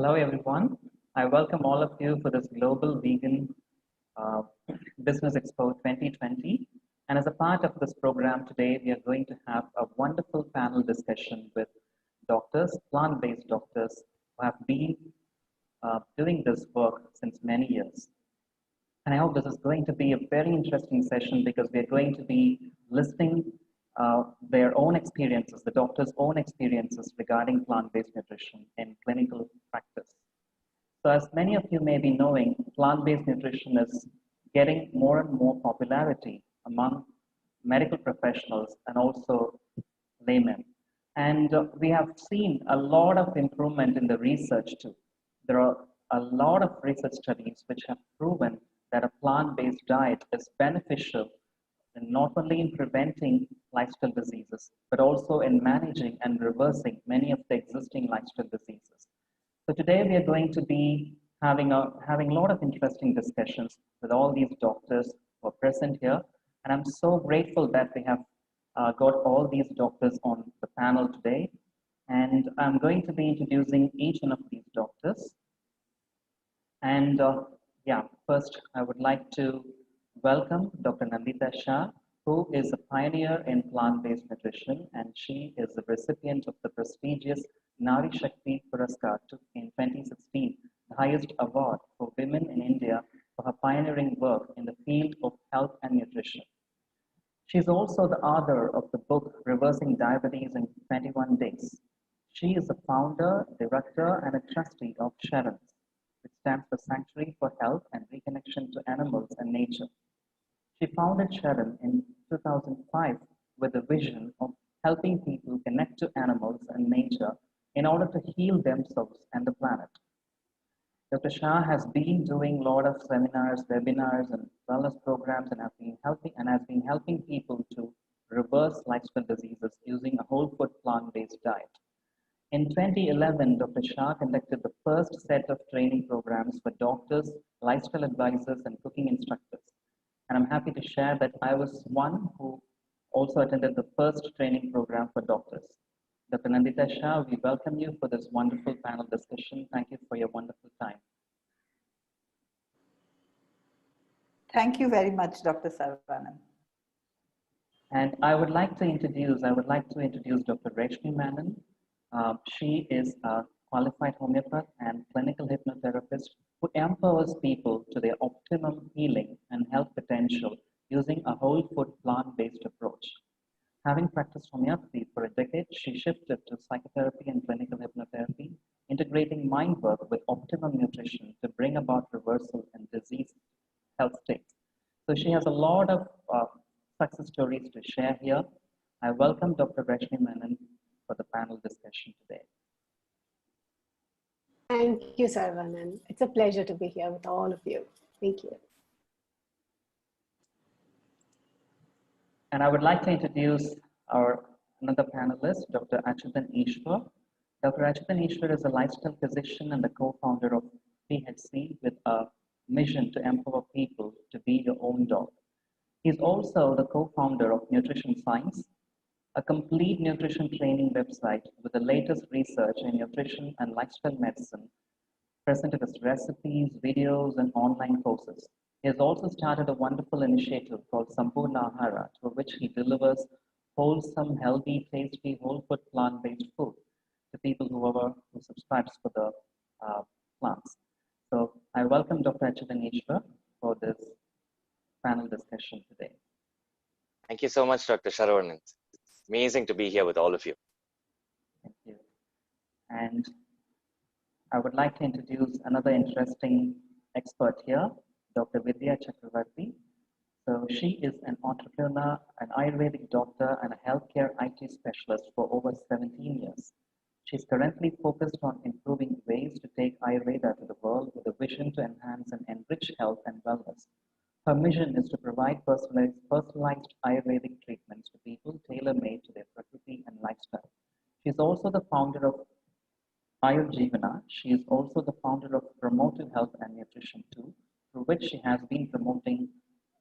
Hello, everyone. I welcome all of you for this Global Vegan uh, Business Expo 2020. And as a part of this program today, we are going to have a wonderful panel discussion with doctors, plant-based doctors, who have been doing this work since many years. And I hope this is going to be a very interesting session because we're going to be listening their own experiences, the doctor's own experiences regarding plant-based nutrition in clinical practice. So as many of you may be knowing, plant-based nutrition is getting more and more popularity among medical professionals and also laymen. And we have seen a lot of improvement in the research too. There are a lot of research studies which have proven that a plant-based diet is beneficial in not only in preventing lifestyle diseases, but also in managing and reversing many of the existing lifestyle diseases. So today we are going to be having a lot of interesting discussions with all these doctors who are present here. And I'm so grateful that we have got all these doctors on the panel today. And I'm going to be introducing each one of these doctors. And yeah, first I would like to welcome Dr. Nandita Shah, who is a pioneer in plant-based nutrition, and she is the recipient of the prestigious Nari Shakti Puraskar in 2016, the highest award for women in India for her pioneering work in the field of health and nutrition. She is also the author of the book Reversing Diabetes in 21 Days. She is the founder, director, and a trustee of Sharans, which stands for Sanctuary for Health and Reconnection to Animals and Nature. She founded Sharon in 2005 with the vision of helping people connect to animals and nature in order to heal themselves and the planet. Dr. Shah has been doing a lot of seminars, webinars, and wellness programs, and has been helping people to reverse lifestyle diseases using a whole food plant-based diet. In 2011, Dr. Shah conducted the first set of training programs for doctors, lifestyle advisors, and cooking instructors. And I'm happy to share that I was one who also attended the first training program for doctors. Dr. Nandita Shah, we welcome you for this wonderful panel discussion. Thank you for your wonderful time. Thank you very much, Dr. Saravanan. And I would like to introduce Dr. Reshmi Menon. She is a qualified homeopath and clinical hypnotherapist who empowers people to their optimum healing and health potential using a whole food plant-based approach. Having practiced homeopathy for a decade, she shifted to psychotherapy and clinical hypnotherapy, integrating mind work with optimum nutrition to bring about reversal in disease health states. So she has a lot of success stories to share here. I welcome Dr. Reshmi Menon for the panel discussion today. Thank you, Saravanan. It's a pleasure to be here with all of you. Thank you. And I would like to introduce our another panelist, Dr. Achyutan Ishwar. Dr. Achyutan Ishwar is a lifestyle physician and the co-founder of PHC with a mission to empower people to be your own doc. He's also the co-founder of Nutrition Science, a complete nutrition training website with the latest research in nutrition and lifestyle medicine, presented as recipes, videos, and online courses. He has also started a wonderful initiative called Sampurna Ahara, through which he delivers wholesome, healthy, tasty, whole food plant-based food to people who subscribes for the plants. So I welcome Dr. Achyutan Ishwar for this panel discussion today. Thank you so much, Dr. Saravanan. It's amazing to be here with all of you. Thank you. And I would like to introduce another interesting expert here, Dr. Vidya Chakravarti. So she is an entrepreneur, an Ayurvedic doctor, and a healthcare IT specialist for over 17 years. She's currently focused on improving ways to take Ayurveda to the world with a vision to enhance and enrich health and wellness. Her mission is to provide personalized Ayurvedic treatments to people tailor-made to their prakriti and lifestyle. She's also the founder of Ayurjivana. She is also the founder of Promotive Health and Nutrition too, through which she has been promoting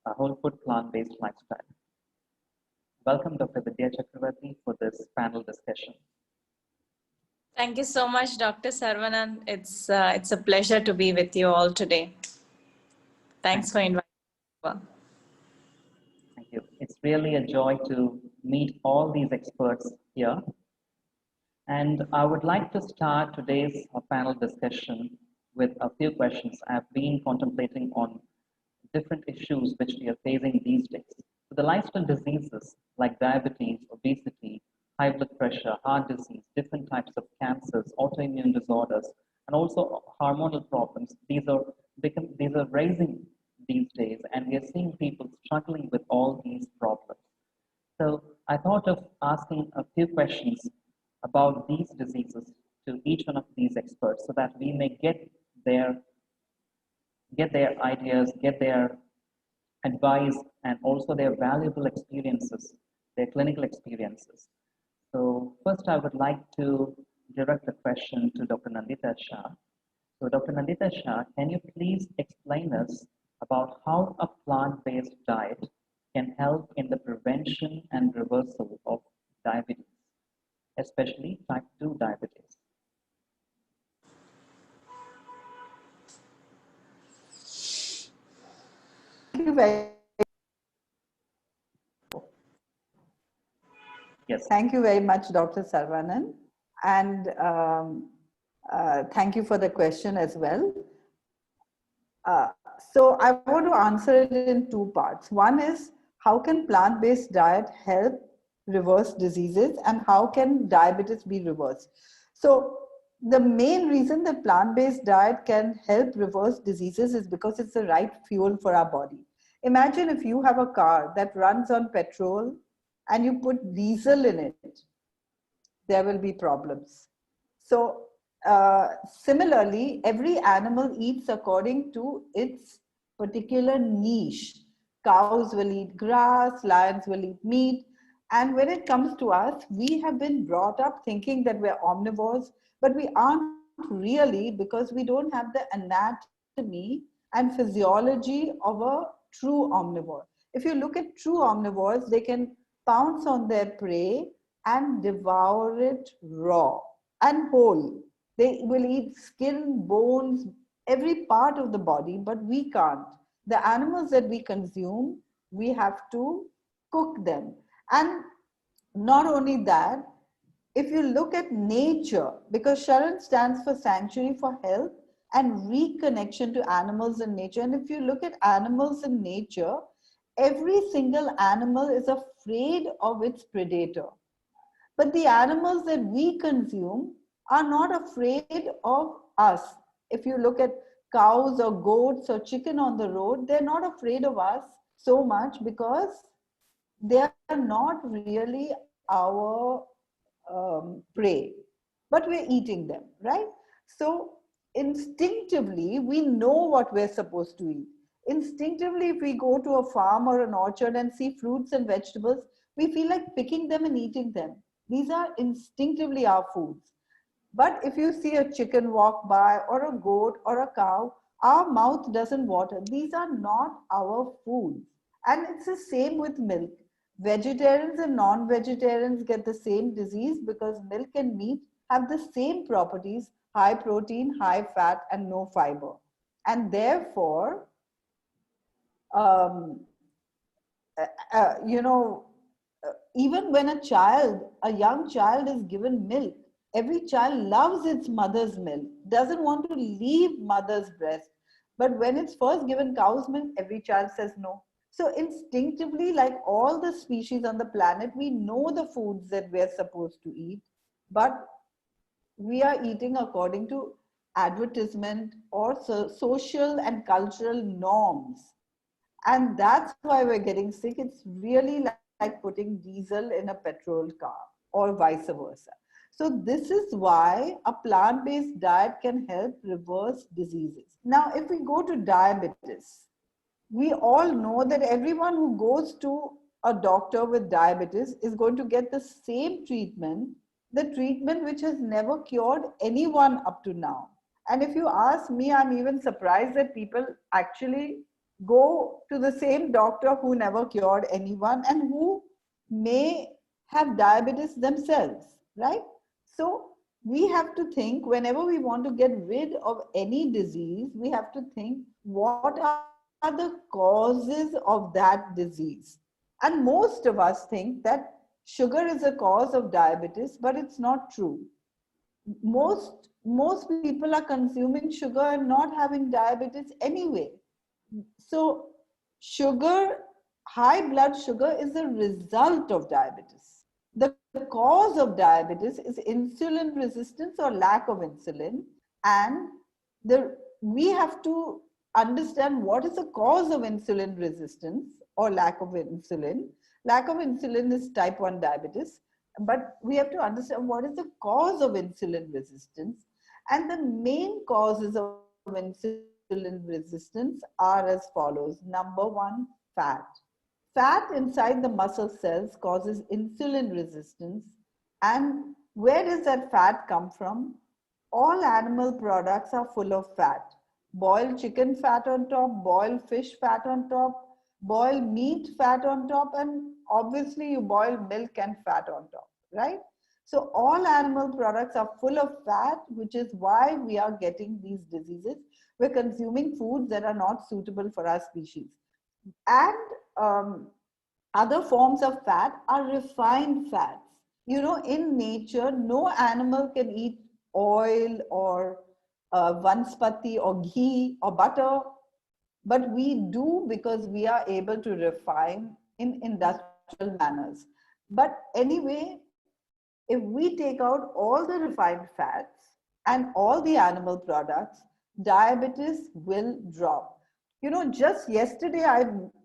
a whole food plant-based lifestyle. Welcome, Dr. Vidya Chakravarti, for this panel discussion. Thank you so much, Dr. Saravanan. It's a pleasure to be with you all today. Thanks for inviting me. Thank you. It's really a joy to meet all these experts here. And I would like to start today's panel discussion with a few questions. I've been contemplating on different issues which we are facing these days. So the lifestyle diseases like diabetes, obesity, high blood pressure, heart disease, different types of cancers, autoimmune disorders, and also hormonal problems. These are rising these days, and we are seeing people struggling with all these problems. So I thought of asking a few questions about these diseases to each one of these experts so that we may their get their ideas, get their advice, and also their valuable experiences, their clinical experiences. So first, I would like to direct a question to Dr. Nandita Shah. So Dr. Nandita Shah, can you please explain us about how a plant-based diet can help in the prevention and reversal of diabetes, especially type 2 diabetes? Thank you very Yes. Thank you very much, Dr. Saravanan. And thank you for the question as well. So I want to answer it in two parts. One is, how can plant-based diet help reverse diseases, and how can diabetes be reversed? So the main reason that plant-based diet can help reverse diseases is because it's the right fuel for our body. Imagine if you have a car that runs on petrol and you put diesel in it, there will be problems. So similarly, every animal eats according to its particular niche. Cows will eat grass, lions will eat meat. And when it comes to us, we have been brought up thinking that we're omnivores, but we aren't really, because we don't have the anatomy and physiology of a true omnivore. If you look at true omnivores, they can pounce on their prey and devour it raw and whole. They will eat skin, bones, every part of the body, but we can't. The animals that we consume, we have to cook them. And not only that, if you look at nature, because Sharan stands for Sanctuary for Health and Reconnection to Animals and Nature. And if you look at animals in nature, every single animal is afraid of its predator. But the animals that we consume are not afraid of us. If you look at cows or goats or chicken on the road, they're not afraid of us so much because they are not really our prey, but we're eating them, right? So instinctively, we know what we're supposed to eat. Instinctively, if we go to a farm or an orchard and see fruits and vegetables, we feel like picking them and eating them. These are instinctively our foods. But if you see a chicken walk by, or a goat or a cow, our mouth doesn't water. These are not our foods. And it's the same with milk. Vegetarians and non-vegetarians get the same disease because milk and meat have the same properties: high protein, high fat, and no fiber. And therefore, even when a young child is given milk, every child loves its mother's milk, doesn't want to leave mother's breast. But when it's first given cow's milk, every child says no. So instinctively, like all the species on the planet, we know the foods that we're supposed to eat, but we are eating according to advertisement or social and cultural norms. And that's why we're getting sick. It's really like putting diesel in a petrol car or vice versa. So this is why a plant-based diet can help reverse diseases. Now, if we go to diabetes, we all know that everyone who goes to a doctor with diabetes is going to get the same treatment, the treatment which has never cured anyone up to now. And if you ask me, I'm even surprised that people actually go to the same doctor who never cured anyone and who may have diabetes themselves, right? So we have to think, whenever we want to get rid of any disease, we have to think, what are the causes of that disease? And most of us think that sugar is a cause of diabetes, but it's not true. Most people are consuming sugar and not having diabetes anyway. So sugar, high blood sugar is a result of diabetes. The cause of diabetes is insulin resistance or lack of insulin. And we have to understand what is the cause of insulin resistance or lack of insulin. Lack of insulin is type 1 diabetes, but we have to understand what is the cause of insulin resistance. And the main causes of insulin resistance are as follows. Number one, fat. Fat inside the muscle cells causes insulin resistance. And where does that fat come from? All animal products are full of fat. Boiled chicken fat on top, boiled fish fat on top, boiled meat fat on top, and obviously you boil milk and fat on top, right? So all animal products are full of fat, which is why we are getting these diseases. We're consuming foods that are not suitable for our species. And other forms of fat are refined fats. You know, in nature, no animal can eat oil or vanspati or ghee or butter, but we do because we are able to refine in industrial manners. But anyway, if we take out all the refined fats and all the animal products, diabetes will drop. You know, just yesterday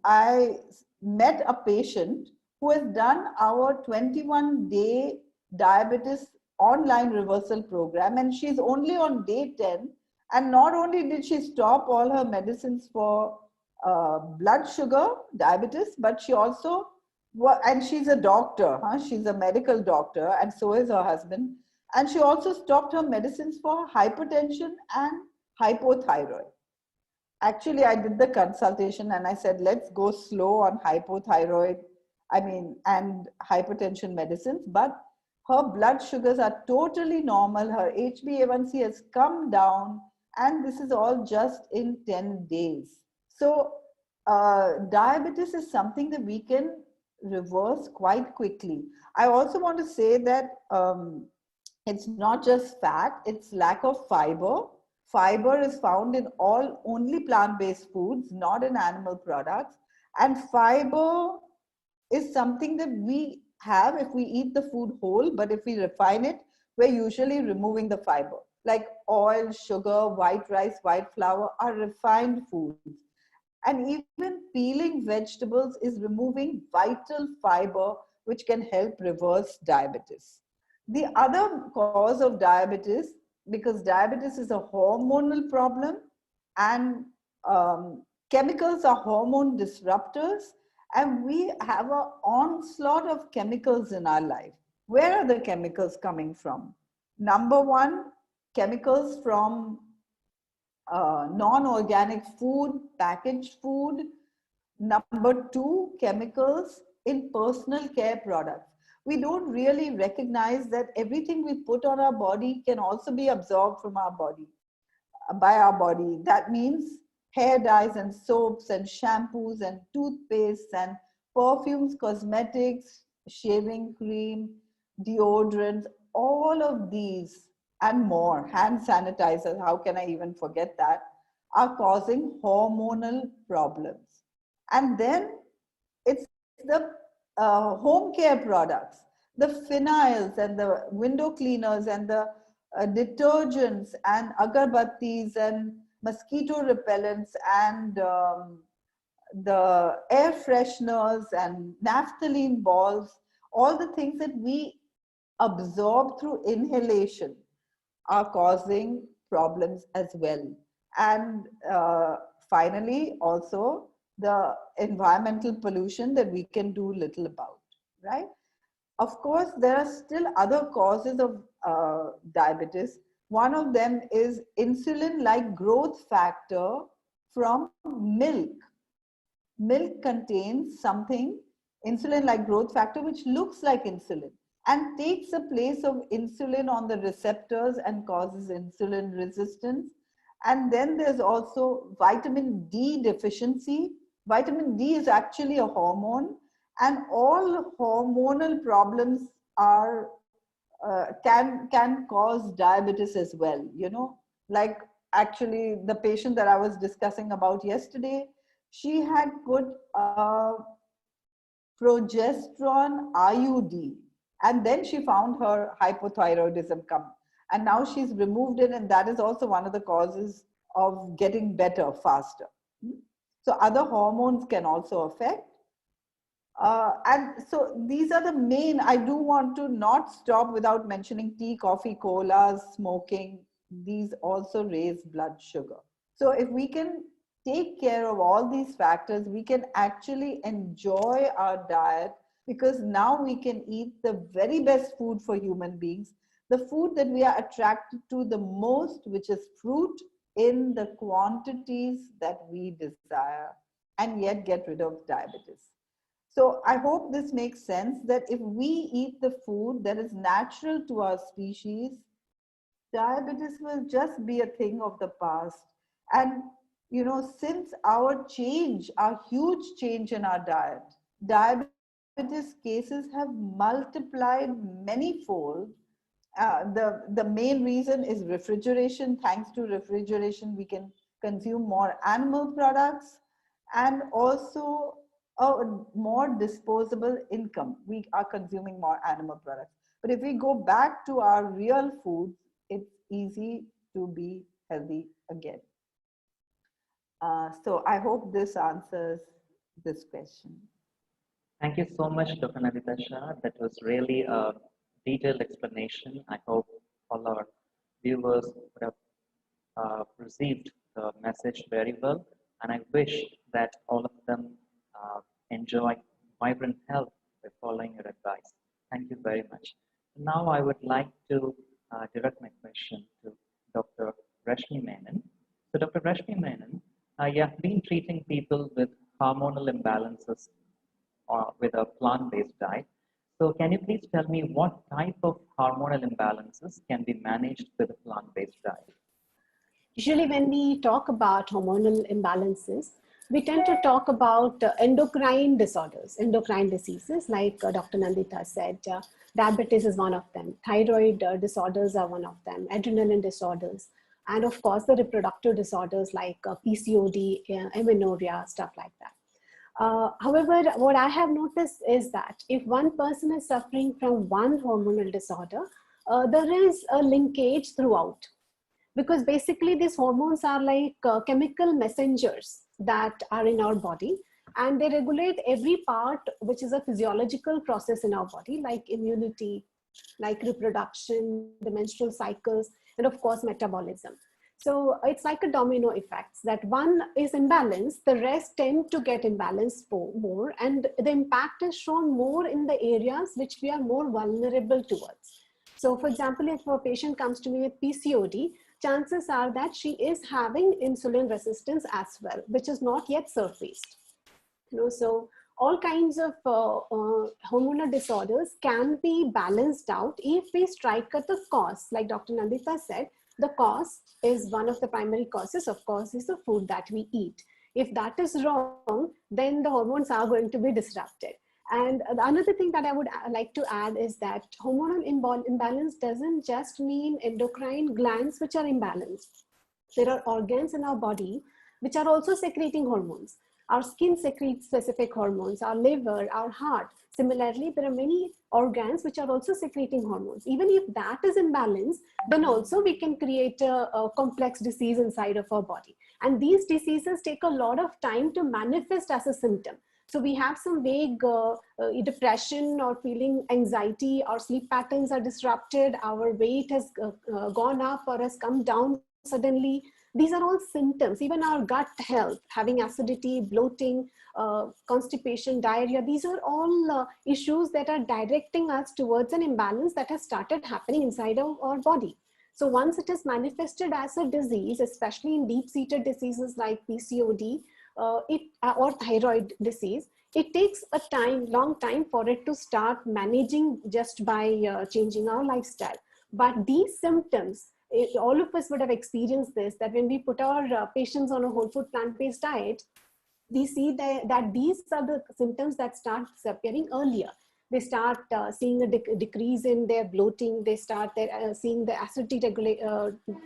I met a patient who has done our 21-day diabetes online reversal program, and she's only on day 10. And not only did she stop all her medicines for blood sugar, diabetes, but she also, and she's a doctor, she's a medical doctor, and so is her husband. And she also stopped her medicines for hypertension and hypothyroid. Actually, I did the consultation and I said, let's go slow on hypothyroid, and hypertension medicines, but her blood sugars are totally normal. Her HbA1c has come down, and this is all just in 10 days. So diabetes is something that we can reverse quite quickly. I also want to say that it's not just fat, it's lack of fiber. Fiber is found in only plant-based foods, not in animal products. And fiber is something that we have if we eat the food whole, but if we refine it, we're usually removing the fiber. Like oil, sugar, white rice, white flour are refined foods. And even peeling vegetables is removing vital fiber, which can help reverse diabetes. The other cause of diabetes, because diabetes is a hormonal problem, and chemicals are hormone disruptors, and we have an onslaught of chemicals in our life. Where are the chemicals coming from? Number one, chemicals from non-organic food, packaged food. Number two, chemicals in personal care products. We don't really recognize that everything we put on our body can also be absorbed from our body, by our body. That means hair dyes and soaps and shampoos and toothpastes and perfumes, cosmetics, shaving cream, deodorants, all of these and more, hand sanitizers, how can I even forget that, are causing hormonal problems. And then it's the home care products, the phenyls and the window cleaners and the detergents and agarbattis and mosquito repellents and the air fresheners and naphthalene balls, all the things that we absorb through inhalation are causing problems as well. And finally, also the environmental pollution that we can do little about, right? Of course, there are still other causes of diabetes. One of them is insulin-like growth factor from milk. Milk contains something, insulin-like growth factor, which looks like insulin. and takes the place of insulin on the receptors and causes insulin resistance. And then there's also vitamin D deficiency. Vitamin D is actually a hormone, and all hormonal problems are can cause diabetes as well. You know, like actually the patient that I was discussing about yesterday, she had put progesterone IUD, and then she found her hypothyroidism come, and now she's removed it, and that is also one of the causes of getting better faster. So other hormones can also affect. And so these are the main. I do want to not stop without mentioning tea, coffee, colas, smoking. These also raise blood sugar. So if we can take care of all these factors, we can actually enjoy our diet, because now we can eat the very best food for human beings, the food that we are attracted to the most, which is fruit, in the quantities that we desire, and yet get rid of diabetes. So I hope this makes sense, that if we eat the food that is natural to our species, diabetes will just be a thing of the past. And you know, since our huge change in our diet, diabetes cases have multiplied many-fold. The main reason is refrigeration. Thanks to refrigeration, we can consume more animal products, and also more disposable income. We are consuming more animal products. But if we go back to our real foods, it's easy to be healthy again. So I hope this answers this question. Thank you so much, Dr. Nandita Shah. That was really a detailed explanation. I hope all our viewers would have received the message very well. And I wish that all of them enjoy vibrant health by following your advice. Thank you very much. Now I would like to direct my question to Dr. Rashmi Menon. So Dr. Rashmi Menon, you have been treating people with hormonal imbalances with a plant-based diet. So can you please tell me what type of hormonal imbalances can be managed with a plant-based diet? Usually when we talk about hormonal imbalances, we tend to talk about endocrine disorders, endocrine diseases, like Dr. Nandita said. Diabetes is one of them. Thyroid disorders are one of them. Adrenaline disorders. And of course, the reproductive disorders like PCOD, amenorrhea, stuff like that. However, what I have noticed is that if one person is suffering from one hormonal disorder, there is a linkage throughout. Because basically these hormones are like chemical messengers that are in our body, and they regulate every part which is a physiological process in our body, like immunity, like reproduction, the menstrual cycles, and of course metabolism. So it's like a domino effect, that one is imbalanced, the rest tend to get imbalanced more, and the impact is shown more in the areas which we are more vulnerable towards. So for example, if a patient comes to me with PCOD, chances are that she is having insulin resistance as well, which is not yet surfaced. So all kinds of hormonal disorders can be balanced out if we strike at the cause. Like Dr. Nandita said, the cause is one of the primary causes, of course, is the food that we eat. If that is wrong, then the hormones are going to be disrupted. And another thing that I would like to add is that hormonal imbalance doesn't just mean endocrine glands which are imbalanced. There are organs in our body which are also secreting hormones. Our skin secretes specific hormones, our liver, our heart. Similarly, there are many organs which are also secreting hormones. Even if that is imbalanced, then also we can create a complex disease inside of our body. And these diseases take a lot of time to manifest as a symptom. So we have some vague depression or feeling anxiety, our sleep patterns are disrupted, our weight has gone up or has come down suddenly. These are all symptoms. Even our gut health, having acidity, bloating, constipation, diarrhea, these are all issues that are directing us towards an imbalance that has started happening inside of our body. So once it is manifested as a disease, especially in deep-seated diseases like PCOD, or thyroid disease, it takes a long time for it to start managing just by changing our lifestyle. But these symptoms, all of us would have experienced this, that when we put our patients on a whole food plant-based diet, we see that these are the symptoms that start appearing earlier. They start seeing a decrease in their bloating. They start seeing the acidity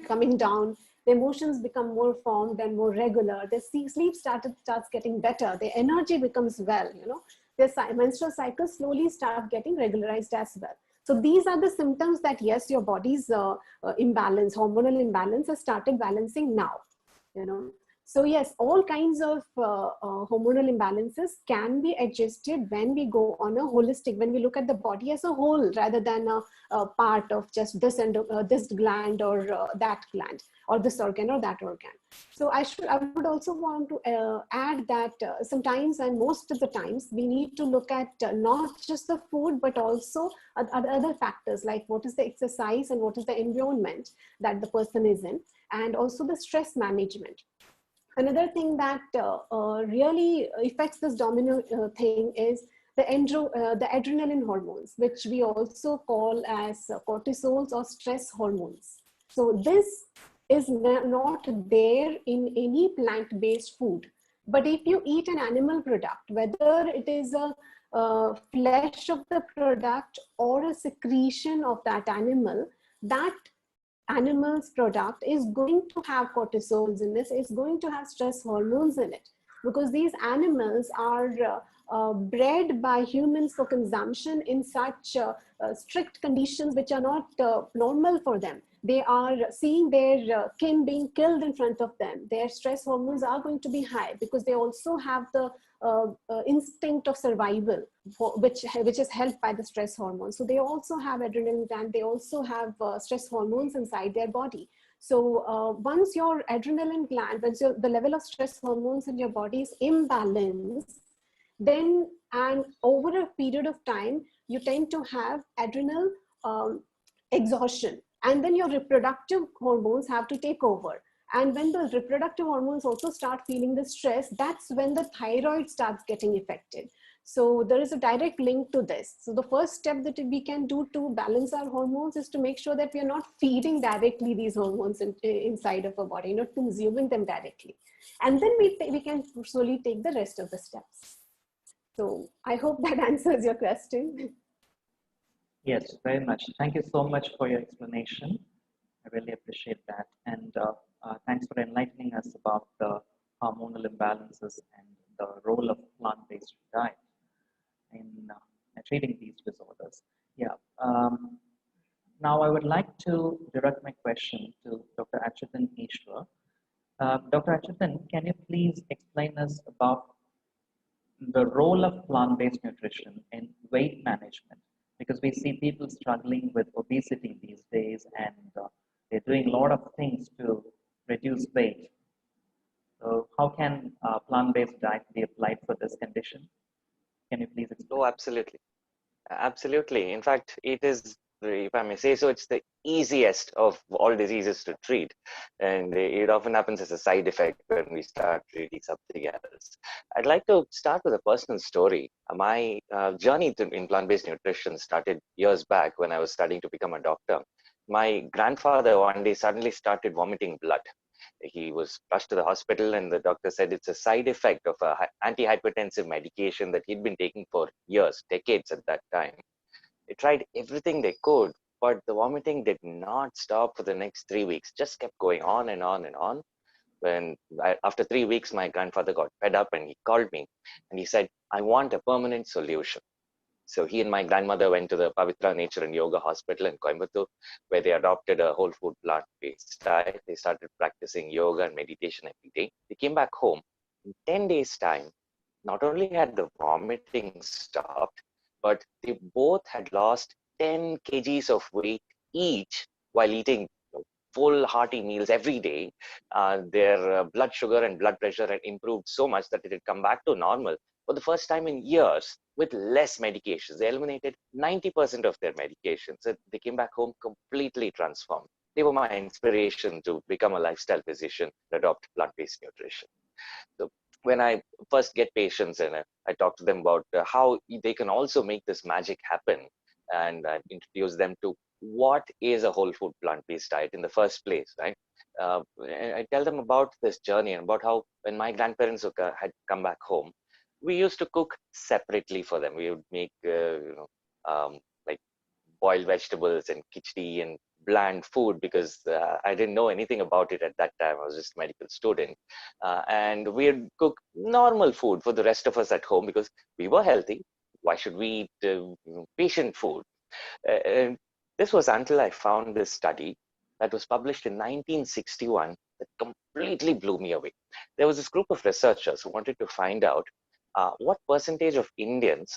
coming down. The emotions become more formed and more regular. The sleep starts getting better. The energy becomes well, their menstrual cycles slowly start getting regularized as well. So these are the symptoms that, yes, your body's imbalance, hormonal imbalance has started balancing now, So yes, all kinds of hormonal imbalances can be adjusted when we go on a holistic, when we look at the body as a whole, rather than a part of just this gland or that gland, or this organ or that organ. So I would also want to add that sometimes, and most of the times, we need to look at not just the food, but also other factors, like what is the exercise and what is the environment that the person is in, and also the stress management. Another thing that really affects this domino thing is the adrenaline hormones, which we also call as cortisols or stress hormones. So this is not there in any plant-based food. But if you eat an animal product, whether it is a flesh of the product or a secretion of that animal, that animal's product is going to have cortisols in this, is going to have stress hormones in it, because these animals are bred by humans for consumption in such strict conditions which are not normal for them. They are seeing their kin being killed in front of them. Their stress hormones are going to be high because they also have the instinct of survival, which is helped by the stress hormones. So they also have adrenaline gland, they also have stress hormones inside their body. So once your adrenaline gland, once the level of stress hormones in your body is imbalanced, then, and over a period of time, you tend to have adrenal exhaustion, and then your reproductive hormones have to take over. And when the reproductive hormones also start feeling the stress, that's when the thyroid starts getting affected. So there is a direct link to this. So the first step that we can do to balance our hormones is to make sure that we are not feeding directly these hormones inside of our body, not consuming them directly. And then we can slowly take the rest of the steps. So I hope that answers your question. Yes, very much. Thank you so much for your explanation. I really appreciate that. And thanks for enlightening us about the hormonal imbalances and the role of plant-based diet in treating these disorders. Yeah. Now I would like to direct my question to Dr. Achyutan Ishwar. Dr. Achyutan, can you please explain us about the role of plant-based nutrition in weight management? Because we see people struggling with obesity these days, and they're doing a lot of things to reduce weight. So how can plant-based diet be applied for this condition? Can you please explain? Oh, absolutely. Absolutely. In fact, it is, if I may say so, it's the easiest of all diseases to treat. And it often happens as a side effect when we start treating something else. I'd like to start with a personal story. My journey in plant-based nutrition started years back when I was studying to become a doctor. My grandfather one day suddenly started vomiting blood. He was rushed to the hospital, and the doctor said it's a side effect of a antihypertensive medication that he'd been taking for years, decades at that time. They tried everything they could, but the vomiting did not stop for the next 3 weeks, just kept going on and on and on. After 3 weeks, my grandfather got fed up and he called me and he said, I want a permanent solution. So he and my grandmother went to the Pavitra Nature and Yoga Hospital in Coimbatore, where they adopted a whole food plant-based diet. They started practicing yoga and meditation every day. They came back home. In 10 days' time, not only had the vomiting stopped, but they both had lost 10 kgs of weight each while eating full hearty meals every day. Their blood sugar and blood pressure had improved so much that it had come back to normal for the first time in years with less medications. They eliminated 90% of their medications. So they came back home completely transformed. They were my inspiration to become a lifestyle physician and adopt plant-based nutrition. So when I first get patients and I talk to them about how they can also make this magic happen, and I introduce them to what is a whole food plant-based diet in the first place, right? And I tell them about this journey and about how when my grandparents had come back home, we used to cook separately for them. We would make, like boiled vegetables and khichdi and bland food, because I didn't know anything about it at that time. I was just a medical student. And we'd cook normal food for the rest of us at home because we were healthy. Why should we eat patient food? And this was until I found this study that was published in 1961 that completely blew me away. There was this group of researchers who wanted to find out what percentage of Indians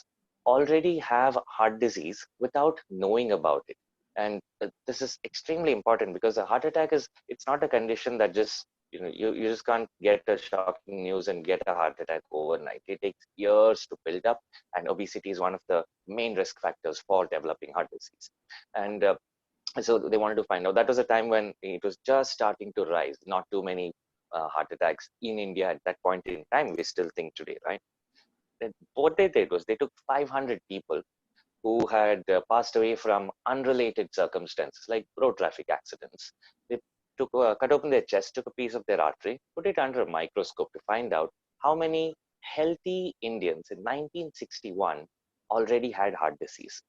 already have heart disease without knowing about it. And this is extremely important because a heart attack it's not a condition that just, you just can't get a shocking news and get a heart attack overnight. It takes years to build up, and obesity is one of the main risk factors for developing heart disease. And so they wanted to find out. That was a time when it was just starting to rise, not too many heart attacks in India at that point in time. We still think today, right? And what they did was they took 500 people who had passed away from unrelated circumstances like road traffic accidents. They cut open their chest, took a piece of their artery, put it under a microscope to find out how many healthy Indians in 1961 already had heart disease.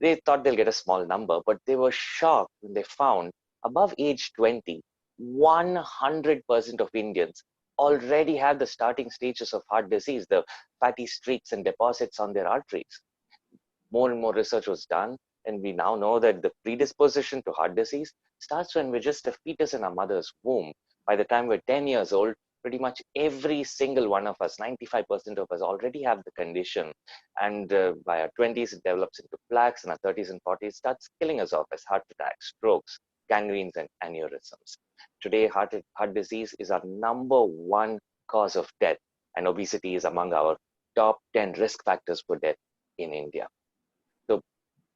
They thought they'll get a small number, but they were shocked when they found above age 20, 100% of Indians already have the starting stages of heart disease, the fatty streaks and deposits on their arteries. More and more research was done, and we now know that the predisposition to heart disease starts when we're just a fetus in our mother's womb. By the time we're 10 years old, pretty much every single one of us, 95% of us, already have the condition. And by our 20s, it develops into plaques, and our 30s and 40s starts killing us off as heart attacks, strokes, gangrenes, and aneurysms. Today, heart disease is our #1 cause of death, and obesity is among our top 10 risk factors for death in India. So,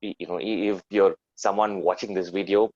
if you're someone watching this video,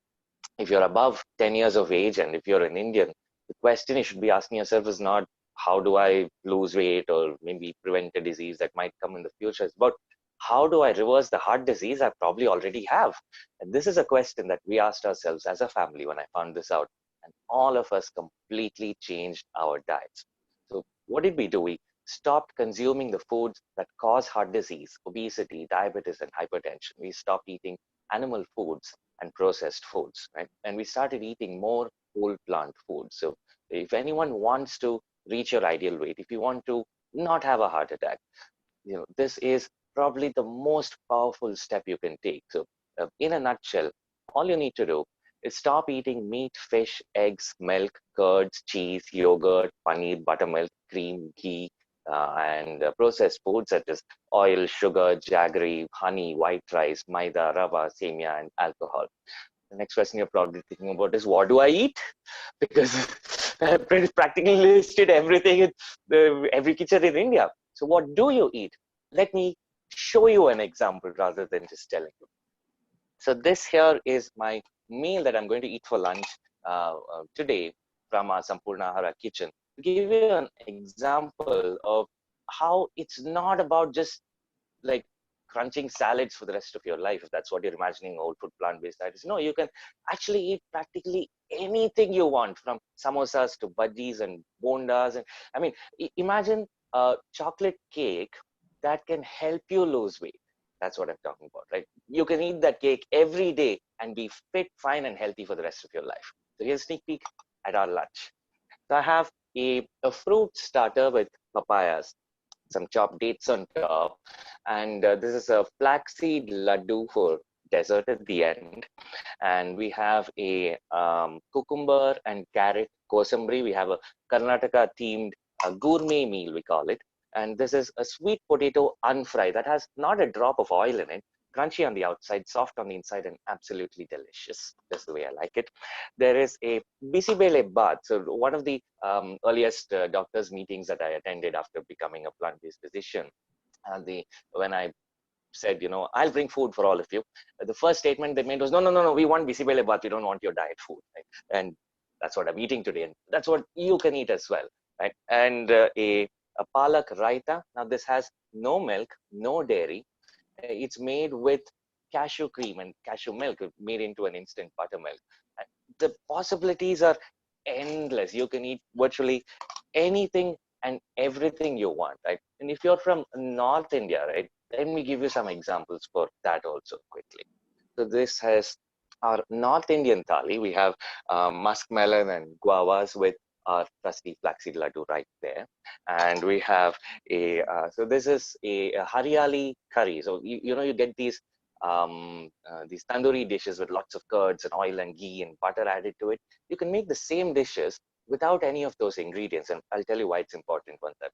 if you're above 10 years of age and if you're an Indian, the question you should be asking yourself is not how do I lose weight or maybe prevent a disease that might come in the future. It's about how do I reverse the heart disease I probably already have? And this is a question that we asked ourselves as a family when I found this out. And all of us completely changed our diets. So what did we do? We stopped consuming the foods that cause heart disease, obesity, diabetes, and hypertension. We stopped eating animal foods and processed foods, right? And we started eating more whole plant foods. So if anyone wants to reach your ideal weight, if you want to not have a heart attack, this is probably the most powerful step you can take. So in a nutshell, all you need to do is stop eating meat, fish, eggs, milk, curds, cheese, yogurt, paneer, buttermilk, cream, ghee, and processed foods such as oil, sugar, jaggery, honey, white rice, maida, rava, semia, and alcohol. The next question you're probably thinking about is, what do I eat? Because I practically listed everything in every kitchen in India. So what do you eat? Let me show you an example rather than just telling you. So this here is my meal that I'm going to eat for lunch today from our Sampurna Ahara kitchen. To give you an example of how it's not about just like crunching salads for the rest of your life, if that's what you're imagining whole food plant-based diet is. No, you can actually eat practically anything you want, from samosas to bhajis and bondas. And I mean, imagine a chocolate cake that can help you lose weight. That's what I'm talking about, right? You can eat that cake every day and be fit, fine, and healthy for the rest of your life. So here's a sneak peek at our lunch. So I have a fruit starter with papayas, some chopped dates on top, and this is a flaxseed laddu for dessert at the end. And we have a cucumber and carrot kosambri. We have a Karnataka themed gourmet meal, we call it. And this is a sweet potato unfried that has not a drop of oil in it, crunchy on the outside, soft on the inside, and absolutely delicious. That's the way I like it. There is a bisibele bath. So one of the earliest doctors' meetings that I attended after becoming a plant-based physician, when I said, I'll bring food for all of you, the first statement they made was, no, we want bisibele bath. We don't want your diet food. Right? And that's what I'm eating today. And that's what you can eat as well. Right? And a a palak raita. Now this has no milk, no dairy. It's made with cashew cream and cashew milk made into an instant buttermilk. The possibilities are endless. You can eat virtually anything and everything you want, right? And if you're from North India, right, let me give you some examples for that also quickly. So this has our North Indian thali. We have muskmelon and guavas with our trusty flaxseed laddu right there. And we have so this is a Haryali curry. So, you know, you get these tandoori dishes with lots of curds and oil and ghee and butter added to it. You can make the same dishes without any of those ingredients. And I'll tell you why it's important once I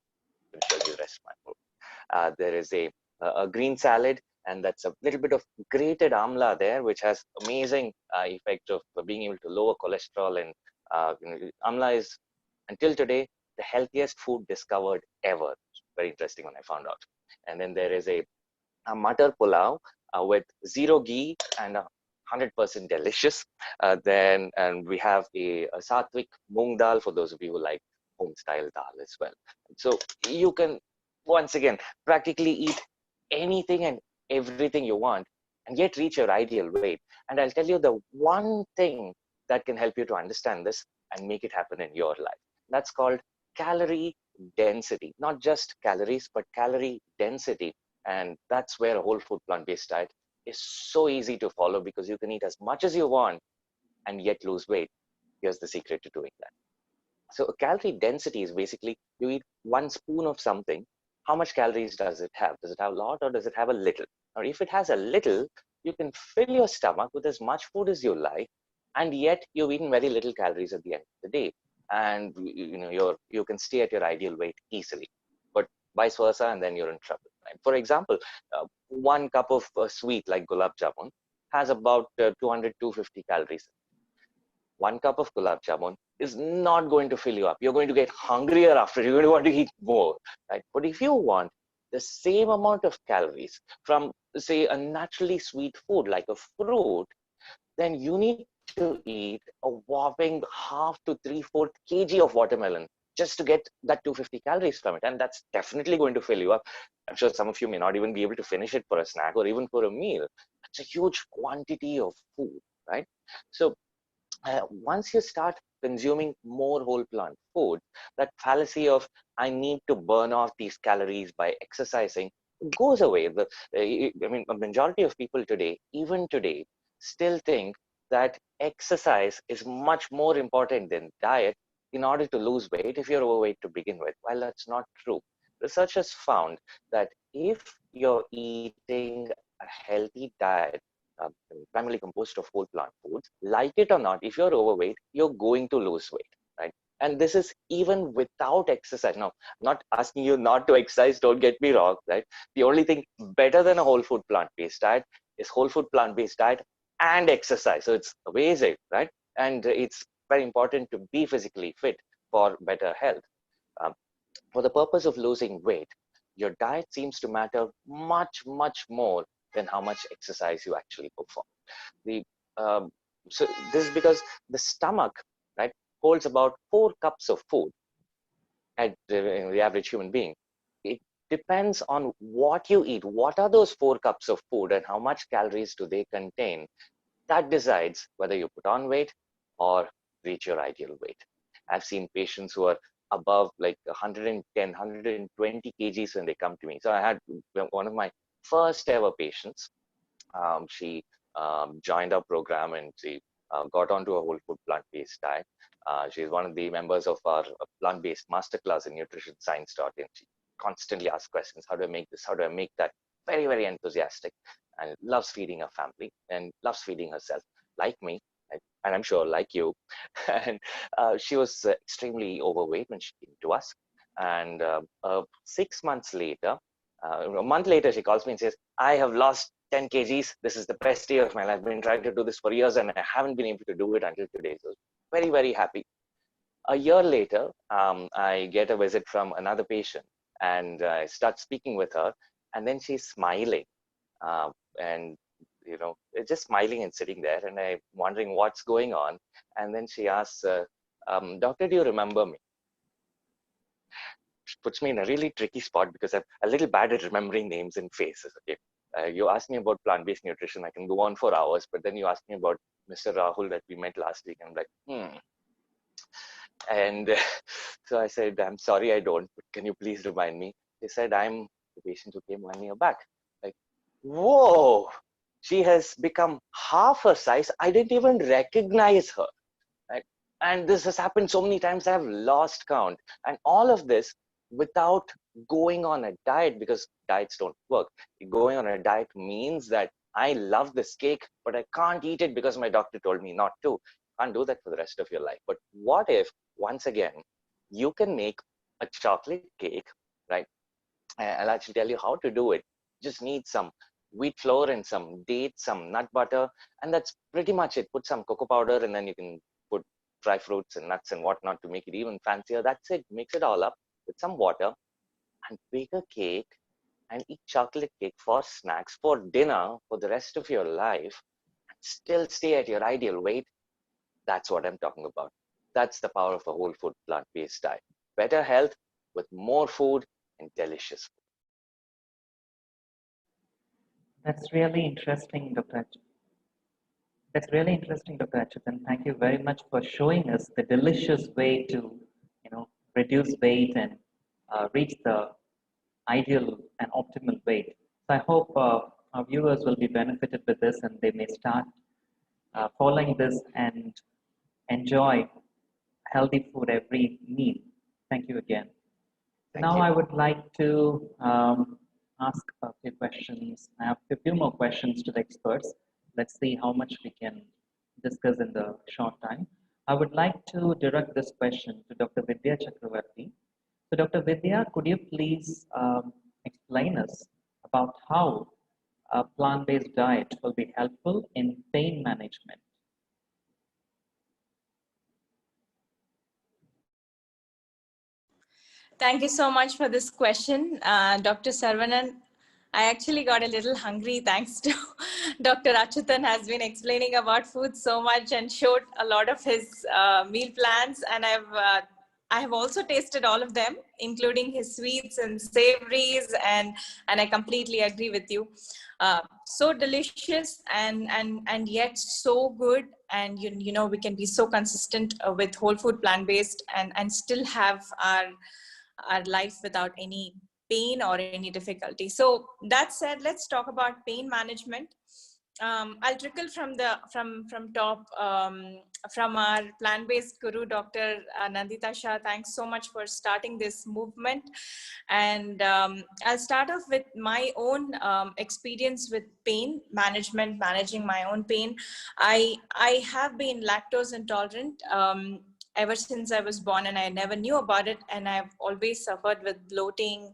finish the rest of my food. There is a green salad, and that's a little bit of grated amla there, which has amazing effect of being able to lower cholesterol. And amla is, until today, the healthiest food discovered ever. It's very interesting when I found out. And then there is a matar pulao with zero ghee and 100% delicious. And we have a sattvic moong dal for those of you who like home style dal as well. So you can, once again, practically eat anything and everything you want and yet reach your ideal weight. And I'll tell you the one thing that can help you to understand this and make it happen in your life. That's called calorie density. Not just calories, but calorie density. And that's where a whole food plant-based diet is so easy to follow, because you can eat as much as you want and yet lose weight. Here's the secret to doing that. So a calorie density is basically you eat 1 spoon of something. How much calories does it have? Does it have a lot or does it have a little? Or if it has a little, you can fill your stomach with as much food as you like, and yet you've eaten very little calories at the end of the day. And you can stay at your ideal weight easily. But vice versa, and then you're in trouble. Right? For example, 1 cup of sweet like gulab jamun has about 200-250 calories. 1 cup of gulab jamun is not going to fill you up. You're going to get hungrier after. You're going to want to eat more, right? But if you want the same amount of calories from, say, a naturally sweet food like a fruit, then you need to eat a whopping 1/2 to 3/4 kg of watermelon just to get that 250 calories from it. And that's definitely going to fill you up. I'm sure some of you may not even be able to finish it for a snack or even for a meal. It's a huge quantity of food, right? So once you start consuming more whole plant food, that fallacy of I need to burn off these calories by exercising goes away. I mean, a majority of people today, even today, still think that exercise is much more important than diet in order to lose weight if you're overweight to begin with. While that's not true. Research has found that if you're eating a healthy diet, primarily composed of whole plant foods, like it or not, if you're overweight, you're going to lose weight, right? And this is even without exercise. Now, I'm not asking you not to exercise, don't get me wrong, right? The only thing better than a whole food plant-based diet is whole food plant-based diet and exercise. So it's amazing, right? And it's very important to be physically fit for better health. For the purpose of losing weight, your diet seems to matter much, much more than how much exercise you actually perform. So this is because the stomach, right, holds about 4 cups of food at the average human being. It depends on what you eat. What are those 4 cups of food and how much calories do they contain? That decides whether you put on weight or reach your ideal weight. I've seen patients who are above like 110, 120 kgs when they come to me. So I had one of my first ever patients. She joined our program and she got onto a whole food plant-based diet. She's one of the members of our plant-based masterclass in nutrition science.in. She constantly asks questions. How do I make this? How do I make that? Very, very enthusiastic and loves feeding her family and loves feeding herself, like me. And I'm sure like you. And she was extremely overweight when she came to us. And 6 months later, a month later, she calls me and says, I have lost 10 kgs. This is the best day of my life. I've been trying to do this for years and I haven't been able to do it until today. So very, very happy. A year later, I get a visit from another patient and I start speaking with her, and then she's smiling. And just smiling and sitting there, and I'm wondering what's going on. And then she asks, doctor, do you remember me? puts me in a really tricky spot because I'm a little bad at remembering names and faces. Okay, you asked me about plant-based nutrition, I can go on for hours, but then you asked me about Mr. Rahul that we met last week, and I'm like, And so I said, I'm sorry, I don't, but can you please remind me? They said, I'm the patient who came 1 year back. Like, whoa, she has become half her size. I didn't even recognize her. Right? And this has happened so many times, I've lost count. And all of this without going on a diet, because diets don't work. Going on a diet means that I love this cake, but I can't eat it because my doctor told me not to. Can't do that for the rest of your life. But what if, once again, you can make a chocolate cake, right? I'll actually tell you how to do it. Just need some wheat flour and some dates, some nut butter, and that's pretty much it. Put some cocoa powder, and then you can put dry fruits and nuts and whatnot to make it even fancier. That's it. Mix it all up with some water and bake a cake and eat chocolate cake for snacks, for dinner, for the rest of your life, and still stay at your ideal weight. That's what I'm talking about. That's the power of a whole food plant-based diet. Better health with more food and delicious food. That's really interesting, Dr. That's really interesting, Dr. Achyutan. Thank you very much for showing us the delicious way to, reduce weight and reach the ideal and optimal weight. So I hope our viewers will be benefited with this and they may start following this and enjoy healthy food every meal. Thank you again. Now I would like to ask a few questions. I have a few more questions to the experts. Let's see how much we can discuss in the short time. I would like to direct this question to Dr. Vidya Chakravarti. So Dr. Vidya, could you please explain us about how a plant-based diet will be helpful in pain management? Thank you so much for this question, Dr. Saravanan. I actually got a little hungry thanks to Dr. Achyutan has been explaining about food so much and showed a lot of his meal plans, and I have also tasted all of them, including his sweets and savories, and I completely agree with you. So delicious and yet so good, and you know we can be so consistent with whole food plant-based and still have our life without any pain or any difficulty. So that said, let's talk about pain management. I'll trickle from top, from our plant-based guru, Dr. Nandita Shah. Thanks so much for starting this movement. And I'll start off with my own experience with pain management, managing my own pain. I have been lactose intolerant ever since I was born, and I never knew about it. And I've always suffered with bloating,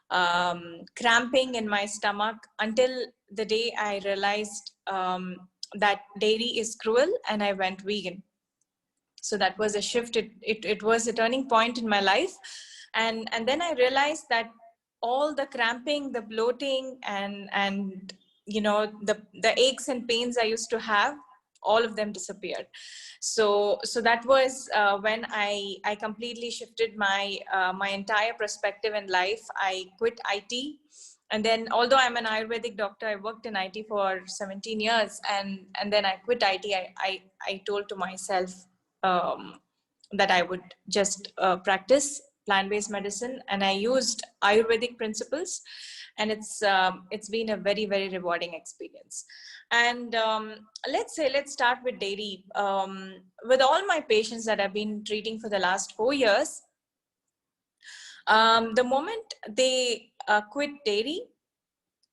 cramping in my stomach, until the day I realized that dairy is cruel, and I went vegan. So that was a shift. It was a turning point in my life. And then I realized that all the cramping, the bloating, and you know, the aches and pains I used to have, all of them disappeared. So that was when I completely shifted my my entire perspective in life. I quit IT, and then, although I'm an Ayurvedic doctor, I worked in IT for 17 years, and then I quit IT. I told to myself that I would just practice plant-based medicine, and I used Ayurvedic principles, and it's been a very, very rewarding experience. And let's start with dairy. With all my patients that I've been treating for the last 4 years, the moment they quit dairy,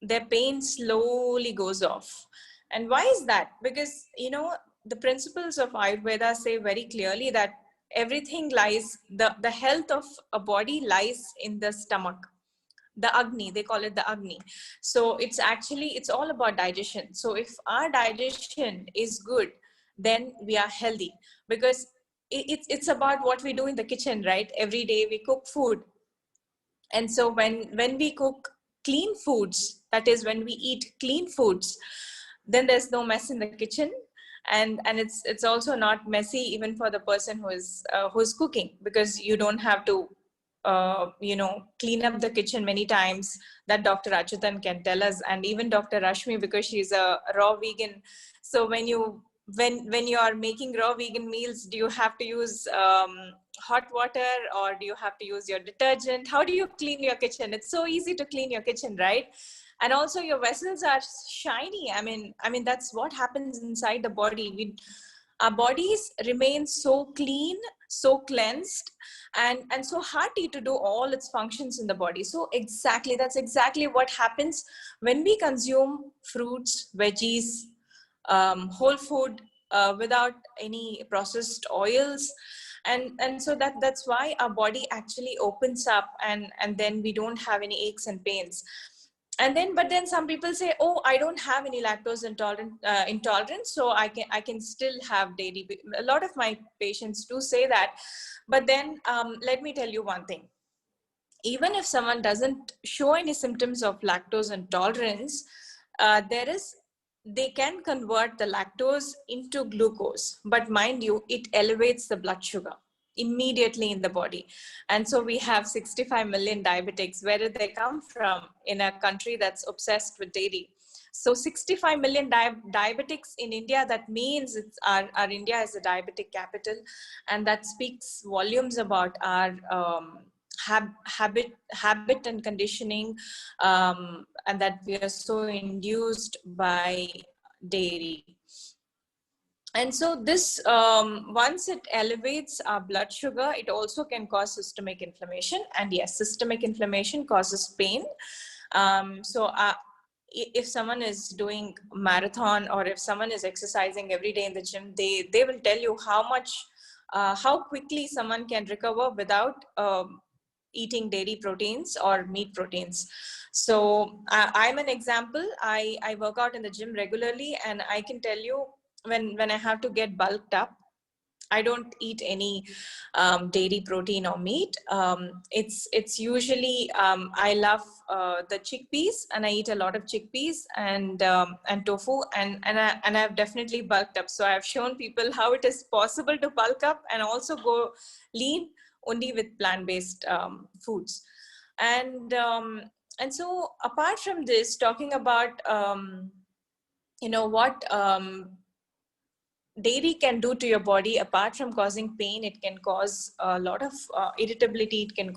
their pain slowly goes off. And why is that? Because, you know, the principles of Ayurveda say very clearly that everything lies, the health of a body lies in the stomach. The Agni, they call it the Agni. So it's all about digestion. So if our digestion is good, then we are healthy, because it's about what we do in the kitchen, right? Every day we cook food. And so when we cook clean foods, that is when we eat clean foods, then there's no mess in the kitchen. And it's also not messy even for the person who's cooking, because you don't have to clean up the kitchen many times. That Dr. Achyutan can tell us, and even Dr. Rashmi, because she's a raw vegan. So when you are making raw vegan meals, do you have to use hot water, or do you have to use your detergent? How do you clean your kitchen? It's so easy to clean your kitchen, right? And also your vessels are shiny. I mean that's what happens inside the body. Our bodies remain so clean, so cleansed, and so hearty to do all its functions in the body. So that's exactly what happens when we consume fruits, veggies, whole food, without any processed oils. And so that's why our body actually opens up, and then we don't have any aches and pains. But then some people say, oh, I don't have any lactose intolerance, so I can still have dairy. A lot of my patients do say that. But then let me tell you one thing. Even if someone doesn't show any symptoms of lactose intolerance, they can convert the lactose into glucose. But mind you, it elevates the blood sugar immediately in the body. And so we have 65 million diabetics. Where did they come from? In a country that's obsessed with dairy. So 65 million diabetics in India, that means our India is a diabetic capital. And that speaks volumes about our habit and conditioning, and that we are so induced by dairy. And so this, once it elevates our blood sugar, it also can cause systemic inflammation. And yes, systemic inflammation causes pain. If someone is doing marathon, or if someone is exercising every day in the gym, they will tell you how quickly someone can recover without eating dairy proteins or meat proteins. So I'm an example. I work out in the gym regularly, and I can tell you, when I have to get bulked up, I don't eat any dairy protein or meat. It's usually, I love the chickpeas, and I eat a lot of chickpeas and tofu, and I've definitely bulked up. So I've shown people how it is possible to bulk up and also go lean only with plant-based foods. And so apart from this, talking about what dairy can do to your body, apart from causing pain, it can cause a lot of irritability. It can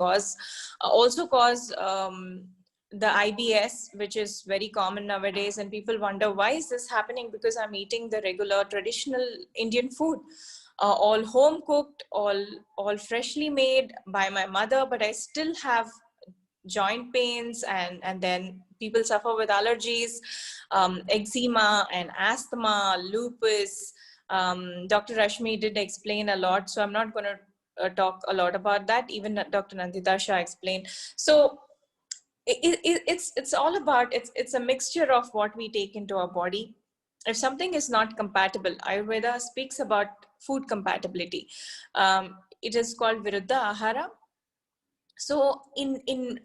also cause the IBS, which is very common nowadays. And people wonder, why is this happening? Because I'm eating the regular traditional Indian food, all home cooked, all freshly made by my mother, but I still have joint pains, and then people suffer with allergies, eczema and asthma, lupus. Dr. Rashmi did explain a lot, so I'm not going to talk a lot about that. Even Dr. Nandita Shah explained. So it's all about, it's a mixture of what we take into our body. If something is not compatible, Ayurveda speaks about food compatibility. It is called Viruddha Ahara. So even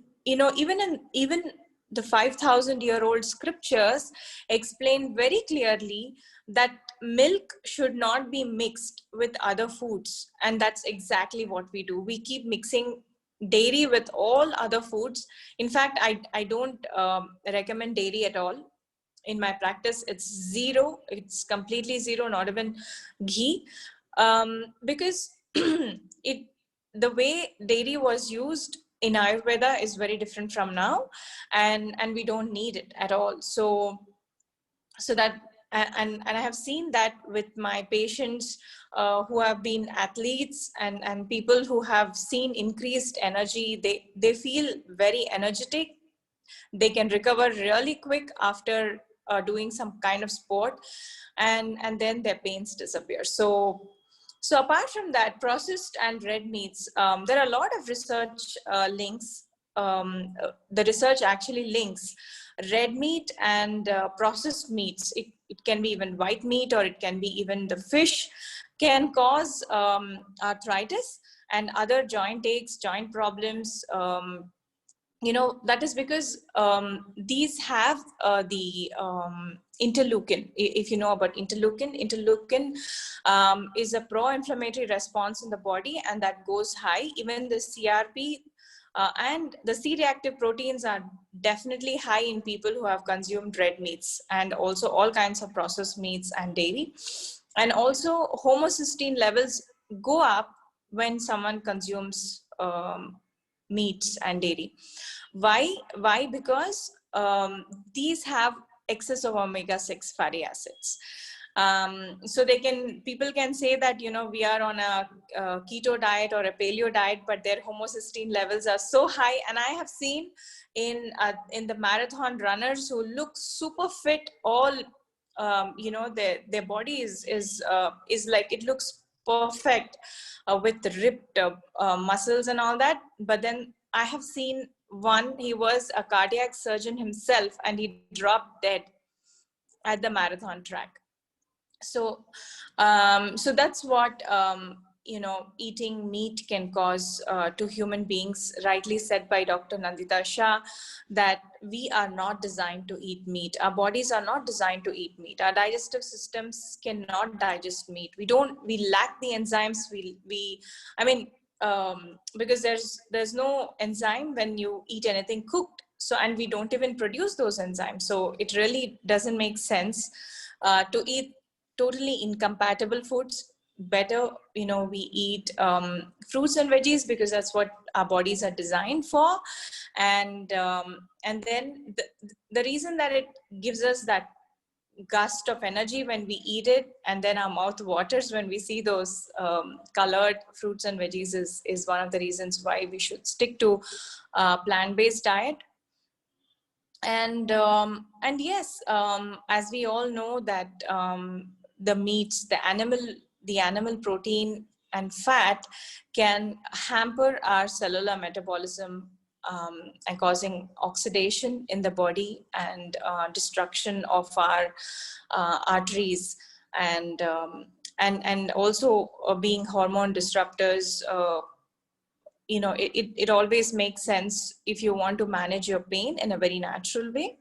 the 5,000-year-old scriptures explain very clearly that milk should not be mixed with other foods. And that's exactly what we do. We keep mixing dairy with all other foods. In fact, I don't recommend dairy at all. In my practice, it's zero. It's completely zero, not even ghee. Because the way dairy was used in Ayurveda is very different from now, and we don't need it at all. So that, and I have seen that with my patients who have been athletes and people who have seen increased energy. They feel very energetic. They can recover really quick after doing some kind of sport, and then their pains disappear. So apart from that, processed and red meats, there are a lot of research links. The research actually links red meat and processed meats. It can be even white meat, or it can be even the fish, can cause arthritis and other joint aches, joint problems. That is because these have the interleukin. If you know about interleukin is a pro-inflammatory response in the body, and that goes high. Even the CRP And the C-reactive proteins are definitely high in people who have consumed red meats and also all kinds of processed meats and dairy. And also homocysteine levels go up when someone consumes meats and dairy. Why? Because these have excess of omega-6 fatty acids. So people can say that, you know, we are on a keto diet or a paleo diet, but their homocysteine levels are so high. And I have seen in the marathon runners who look super fit, all you know, their body is like, it looks perfect with ripped muscles and all that. But then I have seen one, he was a cardiac surgeon himself, and he dropped dead at the marathon track. So so that's what you know, eating meat can cause to human beings. Rightly said by Dr. Nandita Shah, that we are not designed to eat meat. Our bodies are not designed to eat meat. Our digestive systems cannot digest meat. We lack the enzymes. I mean, because there's no enzyme when you eat anything cooked. So, and we don't even produce those enzymes. So it really doesn't make sense to eat totally incompatible foods. Better, you know, we eat fruits and veggies, because that's what our bodies are designed for. And then the reason that it gives us that gust of energy when we eat it, and then our mouth waters when we see those colored fruits and veggies, is one of the reasons why we should stick to plant-based diet. And yes, as we all know that the meats, the animal protein and fat can hamper our cellular metabolism, and causing oxidation in the body, and destruction of our arteries, and also being hormone disruptors. You know, it always makes sense, if you want to manage your pain in a very natural way,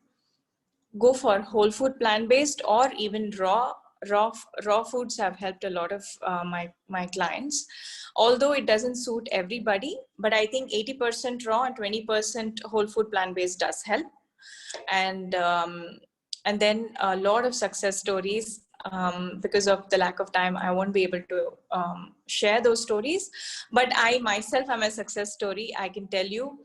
go for whole food plant-based, or even raw foods have helped a lot of my clients, although it doesn't suit everybody. But I think 80% raw and 20% whole food plant-based does help. And then a lot of success stories. Because of the lack of time, I won't be able to share those stories, but I myself am a success story. I can tell you,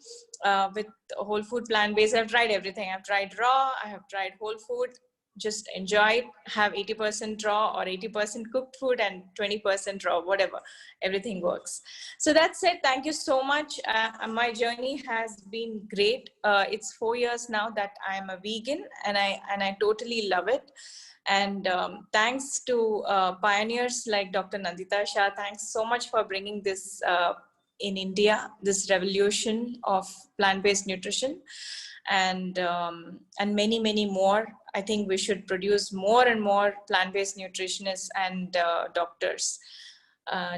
with whole food plant-based, I've tried everything. I've tried raw, I have tried whole food, just enjoy it, have 80% raw or 80% cooked food and 20% raw, whatever, everything works. So that's it. Thank you so much. My journey has been great. It's 4 years now that I'm a vegan, and I totally love it. And thanks to pioneers like Dr. Nandita Shah, thanks so much for bringing this in India, this revolution of plant-based nutrition, and many more. I think we should produce more and more plant-based nutritionists and doctors